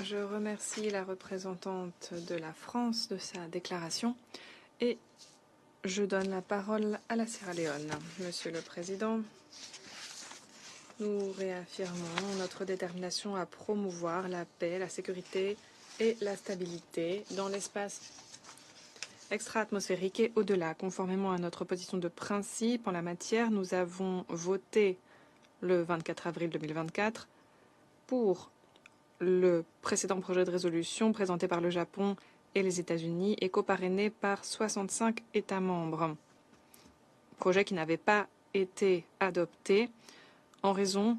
Je remercie la représentante de la France de sa déclaration et je donne la parole à la Sierra Leone. Monsieur le Président, nous réaffirmons notre détermination à promouvoir la paix, la sécurité et la stabilité dans l'espace extra-atmosphérique et au-delà. Conformément à notre position de principe en la matière, nous avons voté le 24 avril 2024 pour le précédent projet de résolution présenté par le Japon et les États-Unis et coparrainé par 65 États membres. Projet qui n'avait pas été adopté en raison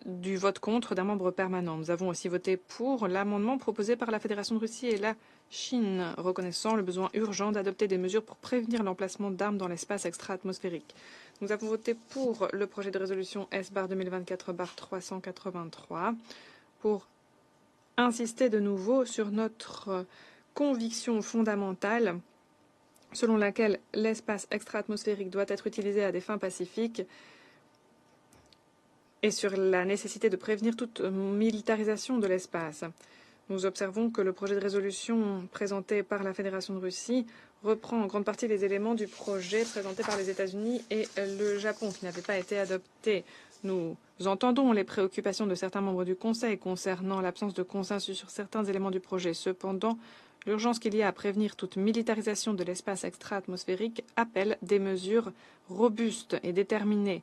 du vote contre d'un membre permanent. Nous avons aussi voté pour l'amendement proposé par la Fédération de Russie et la Chine, reconnaissant le besoin urgent d'adopter des mesures pour prévenir l'emplacement d'armes dans l'espace extra-atmosphérique. Nous avons voté pour le projet de résolution S-bar 2024-383 pour insister de nouveau sur notre conviction fondamentale selon laquelle l'espace extra-atmosphérique doit être utilisé à des fins pacifiques et sur la nécessité de prévenir toute militarisation de l'espace. Nous observons que le projet de résolution présenté par la Fédération de Russie reprend en grande partie les éléments du projet présenté par les États-Unis et le Japon, qui n'avait pas été adopté. Nous entendons les préoccupations de certains membres du Conseil concernant l'absence de consensus sur certains éléments du projet. Cependant, l'urgence qu'il y a à prévenir toute militarisation de l'espace extra-atmosphérique appelle des mesures robustes et déterminées.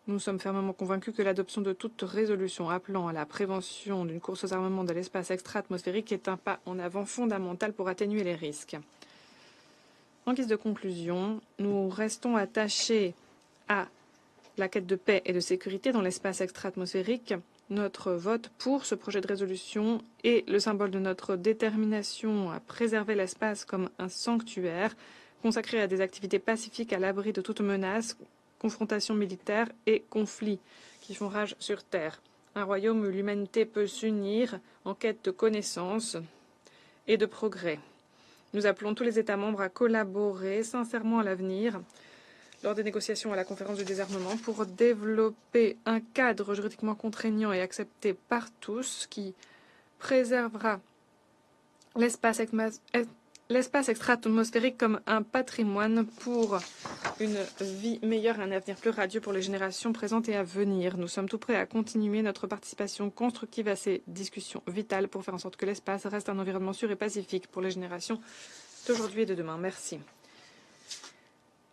Nous sommes fermement convaincus que l'adoption de toute résolution appelant à la prévention d'une course aux armements de l'espace extra-atmosphérique est un pas en avant fondamental pour atténuer les risques. En guise de conclusion, nous restons attachés à la quête de paix et de sécurité dans l'espace extra-atmosphérique. Notre vote pour ce projet de résolution est le symbole de notre détermination à préserver l'espace comme un sanctuaire consacré à des activités pacifiques à l'abri de toute menace, confrontations militaires et conflits qui font rage sur Terre. Un royaume où l'humanité peut s'unir en quête de connaissances et de progrès. Nous appelons tous les États membres à collaborer sincèrement à l'avenir lors des négociations à la conférence du désarmement pour développer un cadre juridiquement contraignant et accepté par tous qui préservera l'espace extra-atmosphérique comme un patrimoine pour une vie meilleure et un avenir plus radieux pour les générations présentes et à venir. Nous sommes tout prêts à continuer notre participation constructive à ces discussions vitales pour faire en sorte que l'espace reste un environnement sûr et pacifique pour les générations d'aujourd'hui et de demain. Merci.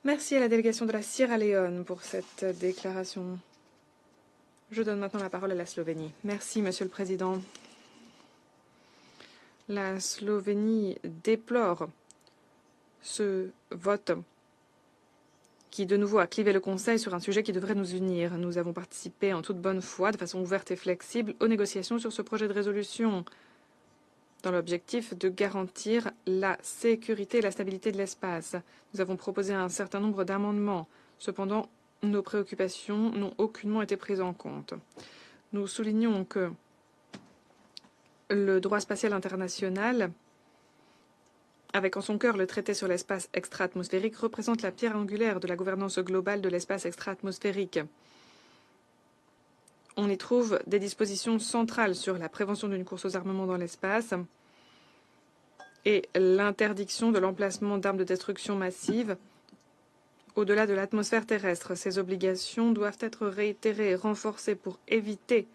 Merci à la délégation de la Sierra Leone pour cette déclaration. Je donne maintenant la parole à la Slovénie. Merci, Monsieur le Président. La Slovénie déplore ce vote qui, de nouveau, a clivé le Conseil sur un sujet qui devrait nous unir. Nous avons participé en toute bonne foi, de façon ouverte et flexible, aux négociations sur ce projet de résolution, dans l'objectif de garantir la sécurité et la stabilité de l'espace. Nous avons proposé un certain nombre d'amendements. Cependant, nos préoccupations n'ont aucunement été prises en compte. Nous soulignons que le droit spatial international, avec en son cœur le traité sur l'espace extra-atmosphérique, représente la pierre angulaire de la gouvernance globale de l'espace extra-atmosphérique. On y trouve des dispositions centrales sur la prévention d'une course aux armements dans l'espace et l'interdiction de l'emplacement d'armes de destruction massive au-delà de l'atmosphère terrestre. Ces obligations doivent être réitérées et renforcées pour éviter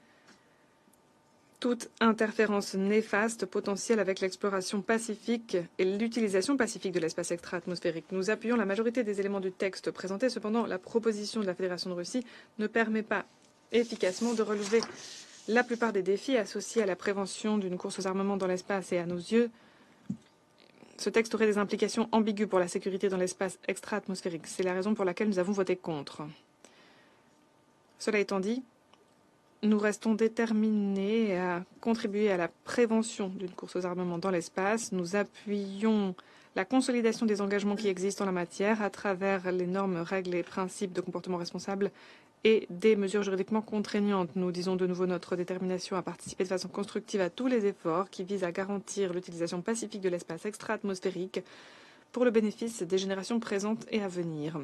toute interférence néfaste potentielle avec l'exploration pacifique et l'utilisation pacifique de l'espace extra-atmosphérique. Nous appuyons la majorité des éléments du texte présenté. Cependant, la proposition de la Fédération de Russie ne permet pas efficacement de relever la plupart des défis associés à la prévention d'une course aux armements dans l'espace. Et à nos yeux, ce texte aurait des implications ambiguës pour la sécurité dans l'espace extra-atmosphérique. C'est la raison pour laquelle nous avons voté contre. Cela étant dit, nous restons déterminés à contribuer à la prévention d'une course aux armements dans l'espace. Nous appuyons la consolidation des engagements qui existent en la matière à travers les normes, règles et principes de comportement responsable et des mesures juridiquement contraignantes. Nous disons de nouveau notre détermination à participer de façon constructive à tous les efforts qui visent à garantir l'utilisation pacifique de l'espace extra-atmosphérique pour le bénéfice des générations présentes et à venir.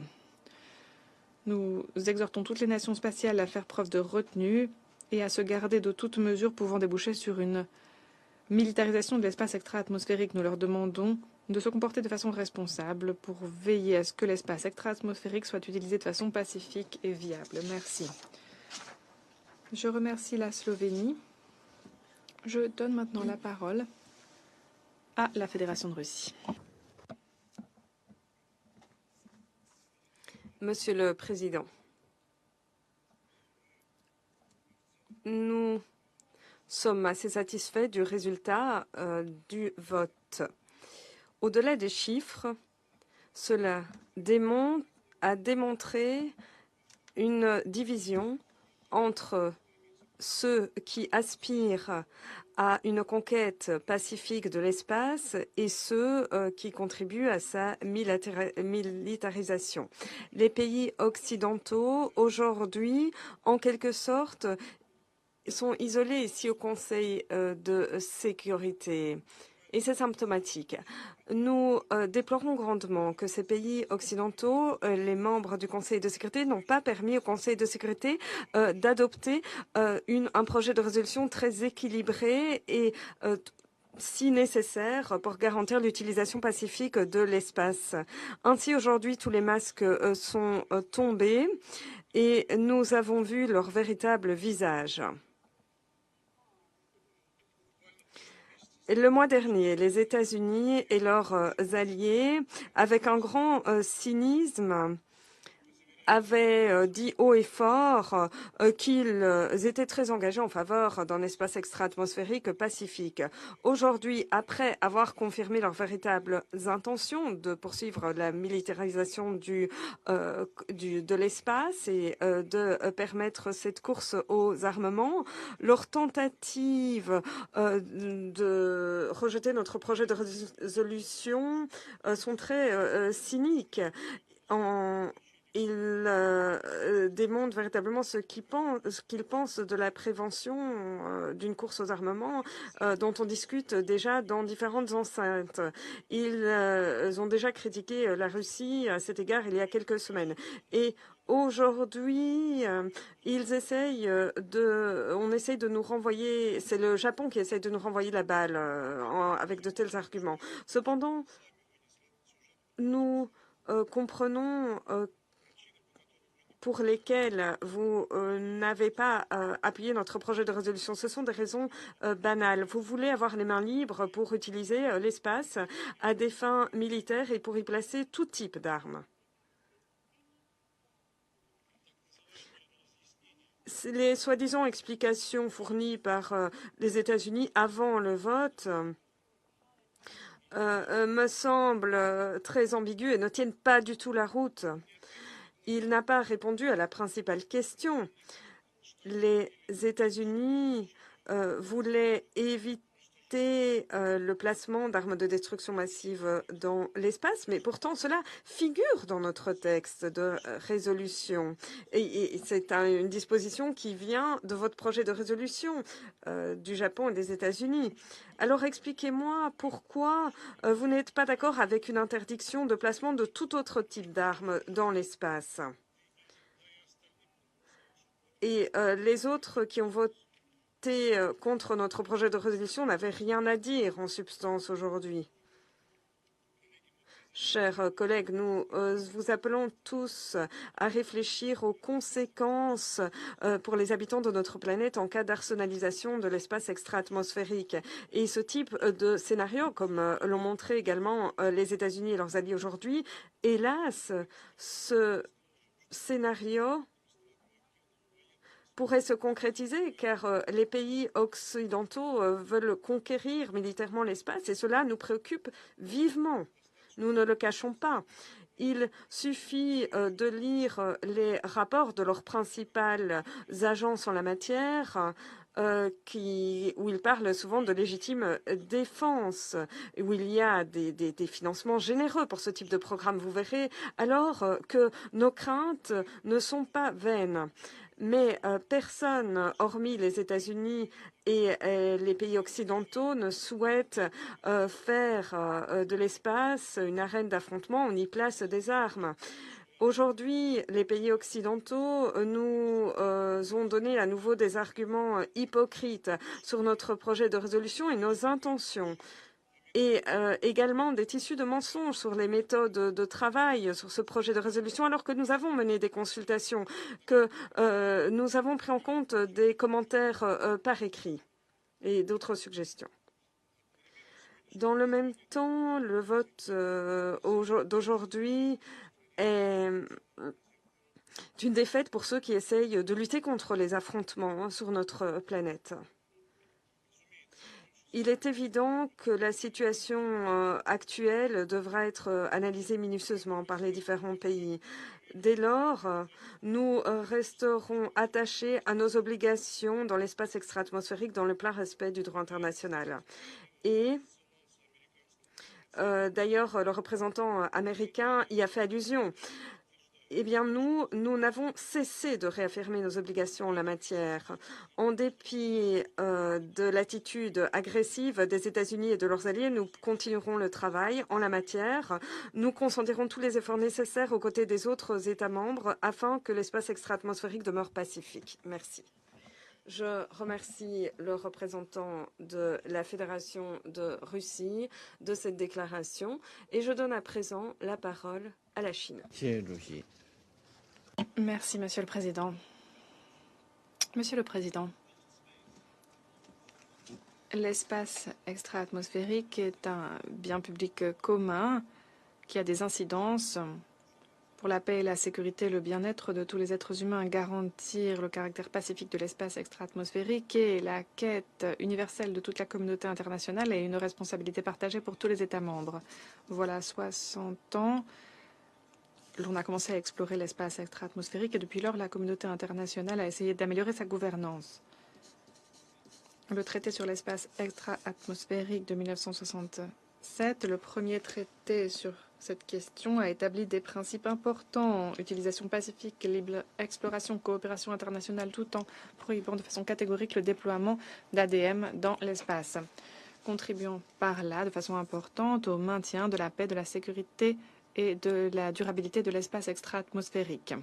Nous exhortons toutes les nations spatiales à faire preuve de retenue et à se garder de toute mesure pouvant déboucher sur une militarisation de l'espace extra-atmosphérique. Nous leur demandons de se comporter de façon responsable pour veiller à ce que l'espace extra-atmosphérique soit utilisé de façon pacifique et viable. Merci. Je remercie la Slovénie. Je donne maintenant la parole à la Fédération de Russie. Monsieur le Président, nous sommes assez satisfaits du résultat du vote. Au-delà des chiffres, cela a démontré une division entre ceux qui aspirent à une conquête pacifique de l'espace et ceux qui contribuent à sa militarisation. Les pays occidentaux, aujourd'hui, en quelque sorte, sont isolés ici au Conseil de sécurité. Et c'est symptomatique. Nous déplorons grandement que ces pays occidentaux, les membres du Conseil de sécurité, n'ont pas permis au Conseil de sécurité d'adopter un projet de résolution très équilibré et si nécessaire pour garantir l'utilisation pacifique de l'espace. Ainsi, aujourd'hui, tous les masques sont tombés et nous avons vu leur véritable visage. Le mois dernier, les États-Unis et leurs alliés, avec un grand cynisme, avaient dit haut et fort qu'ils étaient très engagés en faveur d'un espace extra-atmosphérique pacifique. Aujourd'hui, après avoir confirmé leurs véritables intentions de poursuivre la militarisation de l'espace et de permettre cette course aux armements, leur tentative de rejeter notre projet de résolution sont très cyniques. Ils démontrent véritablement ce qu'ils pensent de la prévention d'une course aux armements dont on discute déjà dans différentes enceintes. Ils ont déjà critiqué la Russie à cet égard il y a quelques semaines. Et aujourd'hui, on essaye de nous renvoyer, c'est le Japon qui essaye de nous renvoyer la balle avec de tels arguments. Cependant, nous comprenons pour lesquelles vous n'avez pas appuyé notre projet de résolution. Ce sont des raisons banales. Vous voulez avoir les mains libres pour utiliser l'espace à des fins militaires et pour y placer tout type d'armes. Les soi-disant explications fournies par les États-Unis avant le vote me semblent très ambiguës et ne tiennent pas du tout la route. Il n'a pas répondu à la principale question. Les États-Unis voulaient éviter le placement d'armes de destruction massive dans l'espace, mais pourtant cela figure dans notre texte de résolution. Et c'est une disposition qui vient de votre projet de résolution du Japon et des États-Unis. Alors expliquez-moi pourquoi vous n'êtes pas d'accord avec une interdiction de placement de tout autre type d'armes dans l'espace. Et les autres qui ont voté contre notre projet de résolution n'avaient rien à dire en substance aujourd'hui. Chers collègues, nous vous appelons tous à réfléchir aux conséquences pour les habitants de notre planète en cas d'arsenalisation de l'espace extra-atmosphérique. Et ce type de scénario, comme l'ont montré également les États-Unis et leurs alliés aujourd'hui, hélas, ce scénario pourrait se concrétiser car les pays occidentaux veulent conquérir militairement l'espace et cela nous préoccupe vivement. Nous ne le cachons pas. Il suffit de lire les rapports de leurs principales agences en la matière où ils parlent souvent de légitime défense, où il y a des financements généreux pour ce type de programme. Vous verrez alors que nos craintes ne sont pas vaines. Mais personne, hormis les États-Unis et les pays occidentaux, ne souhaite faire de l'espace une arène d'affrontement où on y place des armes. Aujourd'hui, les pays occidentaux nous ont donné à nouveau des arguments hypocrites sur notre projet de résolution et nos intentions. Et également des tissus de mensonges sur les méthodes de travail sur ce projet de résolution, alors que nous avons mené des consultations, que nous avons pris en compte des commentaires par écrit et d'autres suggestions. Dans le même temps, le vote d'aujourd'hui est une défaite pour ceux qui essayent de lutter contre les affrontements sur notre planète. Il est évident que la situation actuelle devra être analysée minutieusement par les différents pays. Dès lors, nous resterons attachés à nos obligations dans l'espace extra-atmosphérique dans le plein respect du droit international. Et d'ailleurs, le représentant américain y a fait allusion. Eh bien, nous n'avons cessé de réaffirmer nos obligations en la matière. En dépit de l'attitude agressive des États-Unis et de leurs alliés, nous continuerons le travail en la matière. Nous consentirons tous les efforts nécessaires aux côtés des autres États membres afin que l'espace extra-atmosphérique demeure pacifique. Merci. Je remercie le représentant de la Fédération de Russie de cette déclaration et je donne à présent la parole à la Chine. Merci, Monsieur le Président. Monsieur le Président, l'espace extra-atmosphérique est un bien public commun qui a des incidences pour la paix et la sécurité, le bien-être de tous les êtres humains. Garantir le caractère pacifique de l'espace extra-atmosphérique est la quête universelle de toute la communauté internationale et une responsabilité partagée pour tous les États membres. Voilà 60 ans, l'on a commencé à explorer l'espace extra-atmosphérique et depuis lors, la communauté internationale a essayé d'améliorer sa gouvernance. Le traité sur l'espace extra-atmosphérique de 1967, le premier traité sur cette question, a établi des principes importants: utilisation pacifique, libre exploration, coopération internationale, tout en prohibant de façon catégorique le déploiement d'ADM dans l'espace, contribuant par là de façon importante au maintien de la paix, de la sécurité et de la durabilité de l'espace extra-atmosphérique.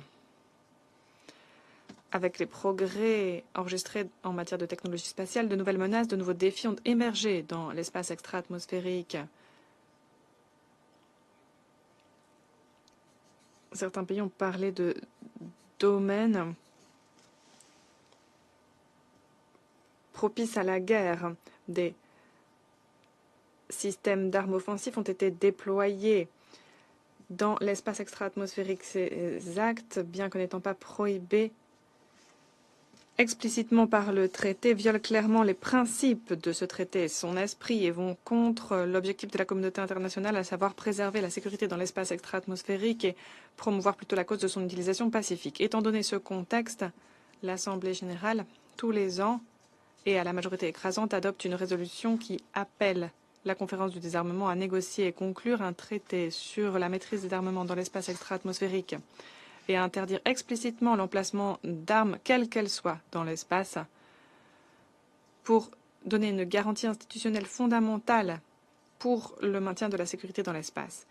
Avec les progrès enregistrés en matière de technologie spatiale, de nouvelles menaces, de nouveaux défis ont émergé dans l'espace extra-atmosphérique. Certains pays ont parlé de domaines propices à la guerre. Des systèmes d'armes offensifs ont été déployés dans l'espace extra-atmosphérique. Ces actes, bien que n'étant pas prohibés explicitement par le traité, violent clairement les principes de ce traité, son esprit, et vont contre l'objectif de la communauté internationale, à savoir préserver la sécurité dans l'espace extra-atmosphérique et promouvoir plutôt la cause de son utilisation pacifique. Étant donné ce contexte, l'Assemblée générale, tous les ans, et à la majorité écrasante, adopte une résolution qui appelle la conférence du désarmement à négocier et conclure un traité sur la maîtrise des armements dans l'espace extra-atmosphérique et à interdire explicitement l'emplacement d'armes, quelles qu'elles soient, dans l'espace, pour donner une garantie institutionnelle fondamentale pour le maintien de la sécurité dans l'espace.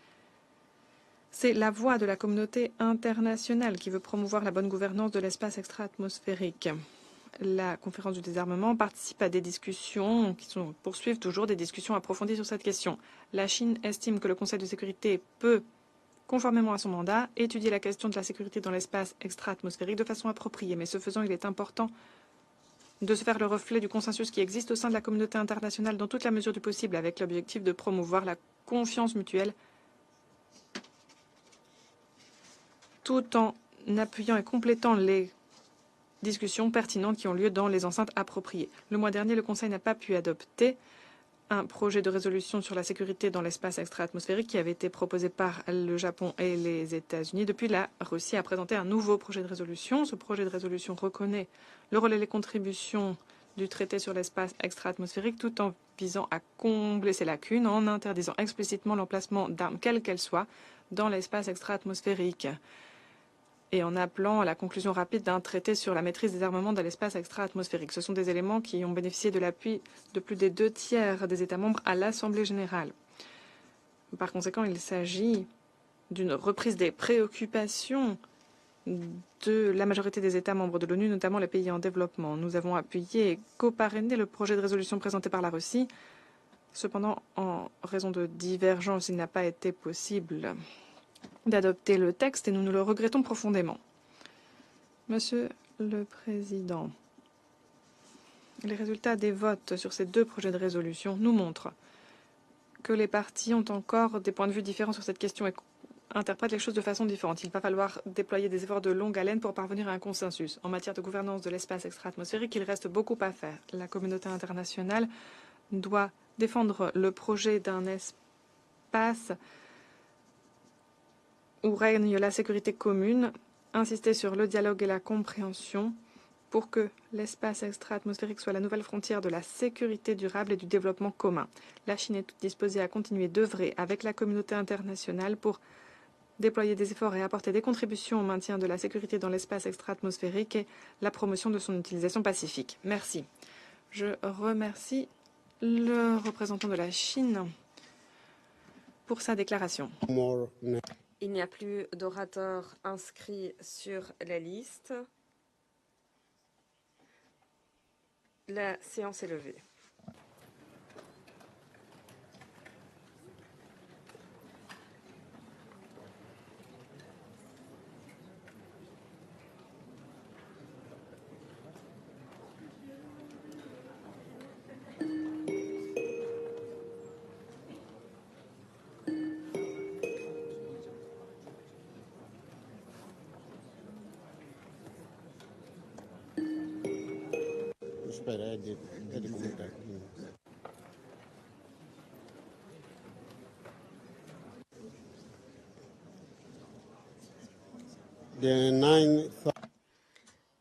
C'est la voix de la communauté internationale qui veut promouvoir la bonne gouvernance de l'espace extra-atmosphérique. La conférence du désarmement participe à des discussions qui poursuivent toujours des discussions approfondies sur cette question. La Chine estime que le Conseil de sécurité peut, conformément à son mandat, étudier la question de la sécurité dans l'espace extra-atmosphérique de façon appropriée. Mais ce faisant, il est important de se faire le reflet du consensus qui existe au sein de la communauté internationale dans toute la mesure du possible, avec l'objectif de promouvoir la confiance mutuelle tout en appuyant et complétant les discussions pertinentes qui ont lieu dans les enceintes appropriées. Le mois dernier, le Conseil n'a pas pu adopter un projet de résolution sur la sécurité dans l'espace extra-atmosphérique qui avait été proposé par le Japon et les États-Unis. Depuis, la Russie a présenté un nouveau projet de résolution. Ce projet de résolution reconnaît le rôle et les contributions du traité sur l'espace extra-atmosphérique tout en visant à combler ses lacunes en interdisant explicitement l'emplacement d'armes, quelles qu'elles soient, dans l'espace extra-atmosphérique et en appelant à la conclusion rapide d'un traité sur la maîtrise des armements dans l'espace extra-atmosphérique. Ce sont des éléments qui ont bénéficié de l'appui de plus des 2/3 des États membres à l'Assemblée générale. Par conséquent, il s'agit d'une reprise des préoccupations de la majorité des États membres de l'ONU, notamment les pays en développement. Nous avons appuyé et coparrainé le projet de résolution présenté par la Russie. Cependant, en raison de divergences, il n'a pas été possible d'adopter le texte et nous le regrettons profondément. Monsieur le Président, les résultats des votes sur ces deux projets de résolution nous montrent que les partis ont encore des points de vue différents sur cette question et interprètent les choses de façon différente. Il va falloir déployer des efforts de longue haleine pour parvenir à un consensus. En matière de gouvernance de l'espace extra-atmosphérique, il reste beaucoup à faire. La communauté internationale doit défendre le projet d'un espace où règne la sécurité commune, insister sur le dialogue et la compréhension pour que l'espace extra-atmosphérique soit la nouvelle frontière de la sécurité durable et du développement commun. La Chine est disposée à continuer d'œuvrer avec la communauté internationale pour déployer des efforts et apporter des contributions au maintien de la sécurité dans l'espace extra-atmosphérique et la promotion de son utilisation pacifique. Merci. Je remercie le représentant de la Chine pour sa déclaration. Il n'y a plus d'orateurs inscrits sur la liste. La séance est levée.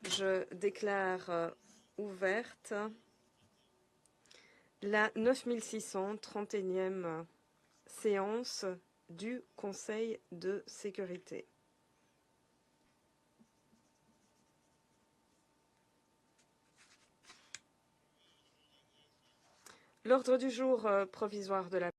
Je déclare ouverte la 9631e séance du Conseil de sécurité. L'ordre du jour provisoire de la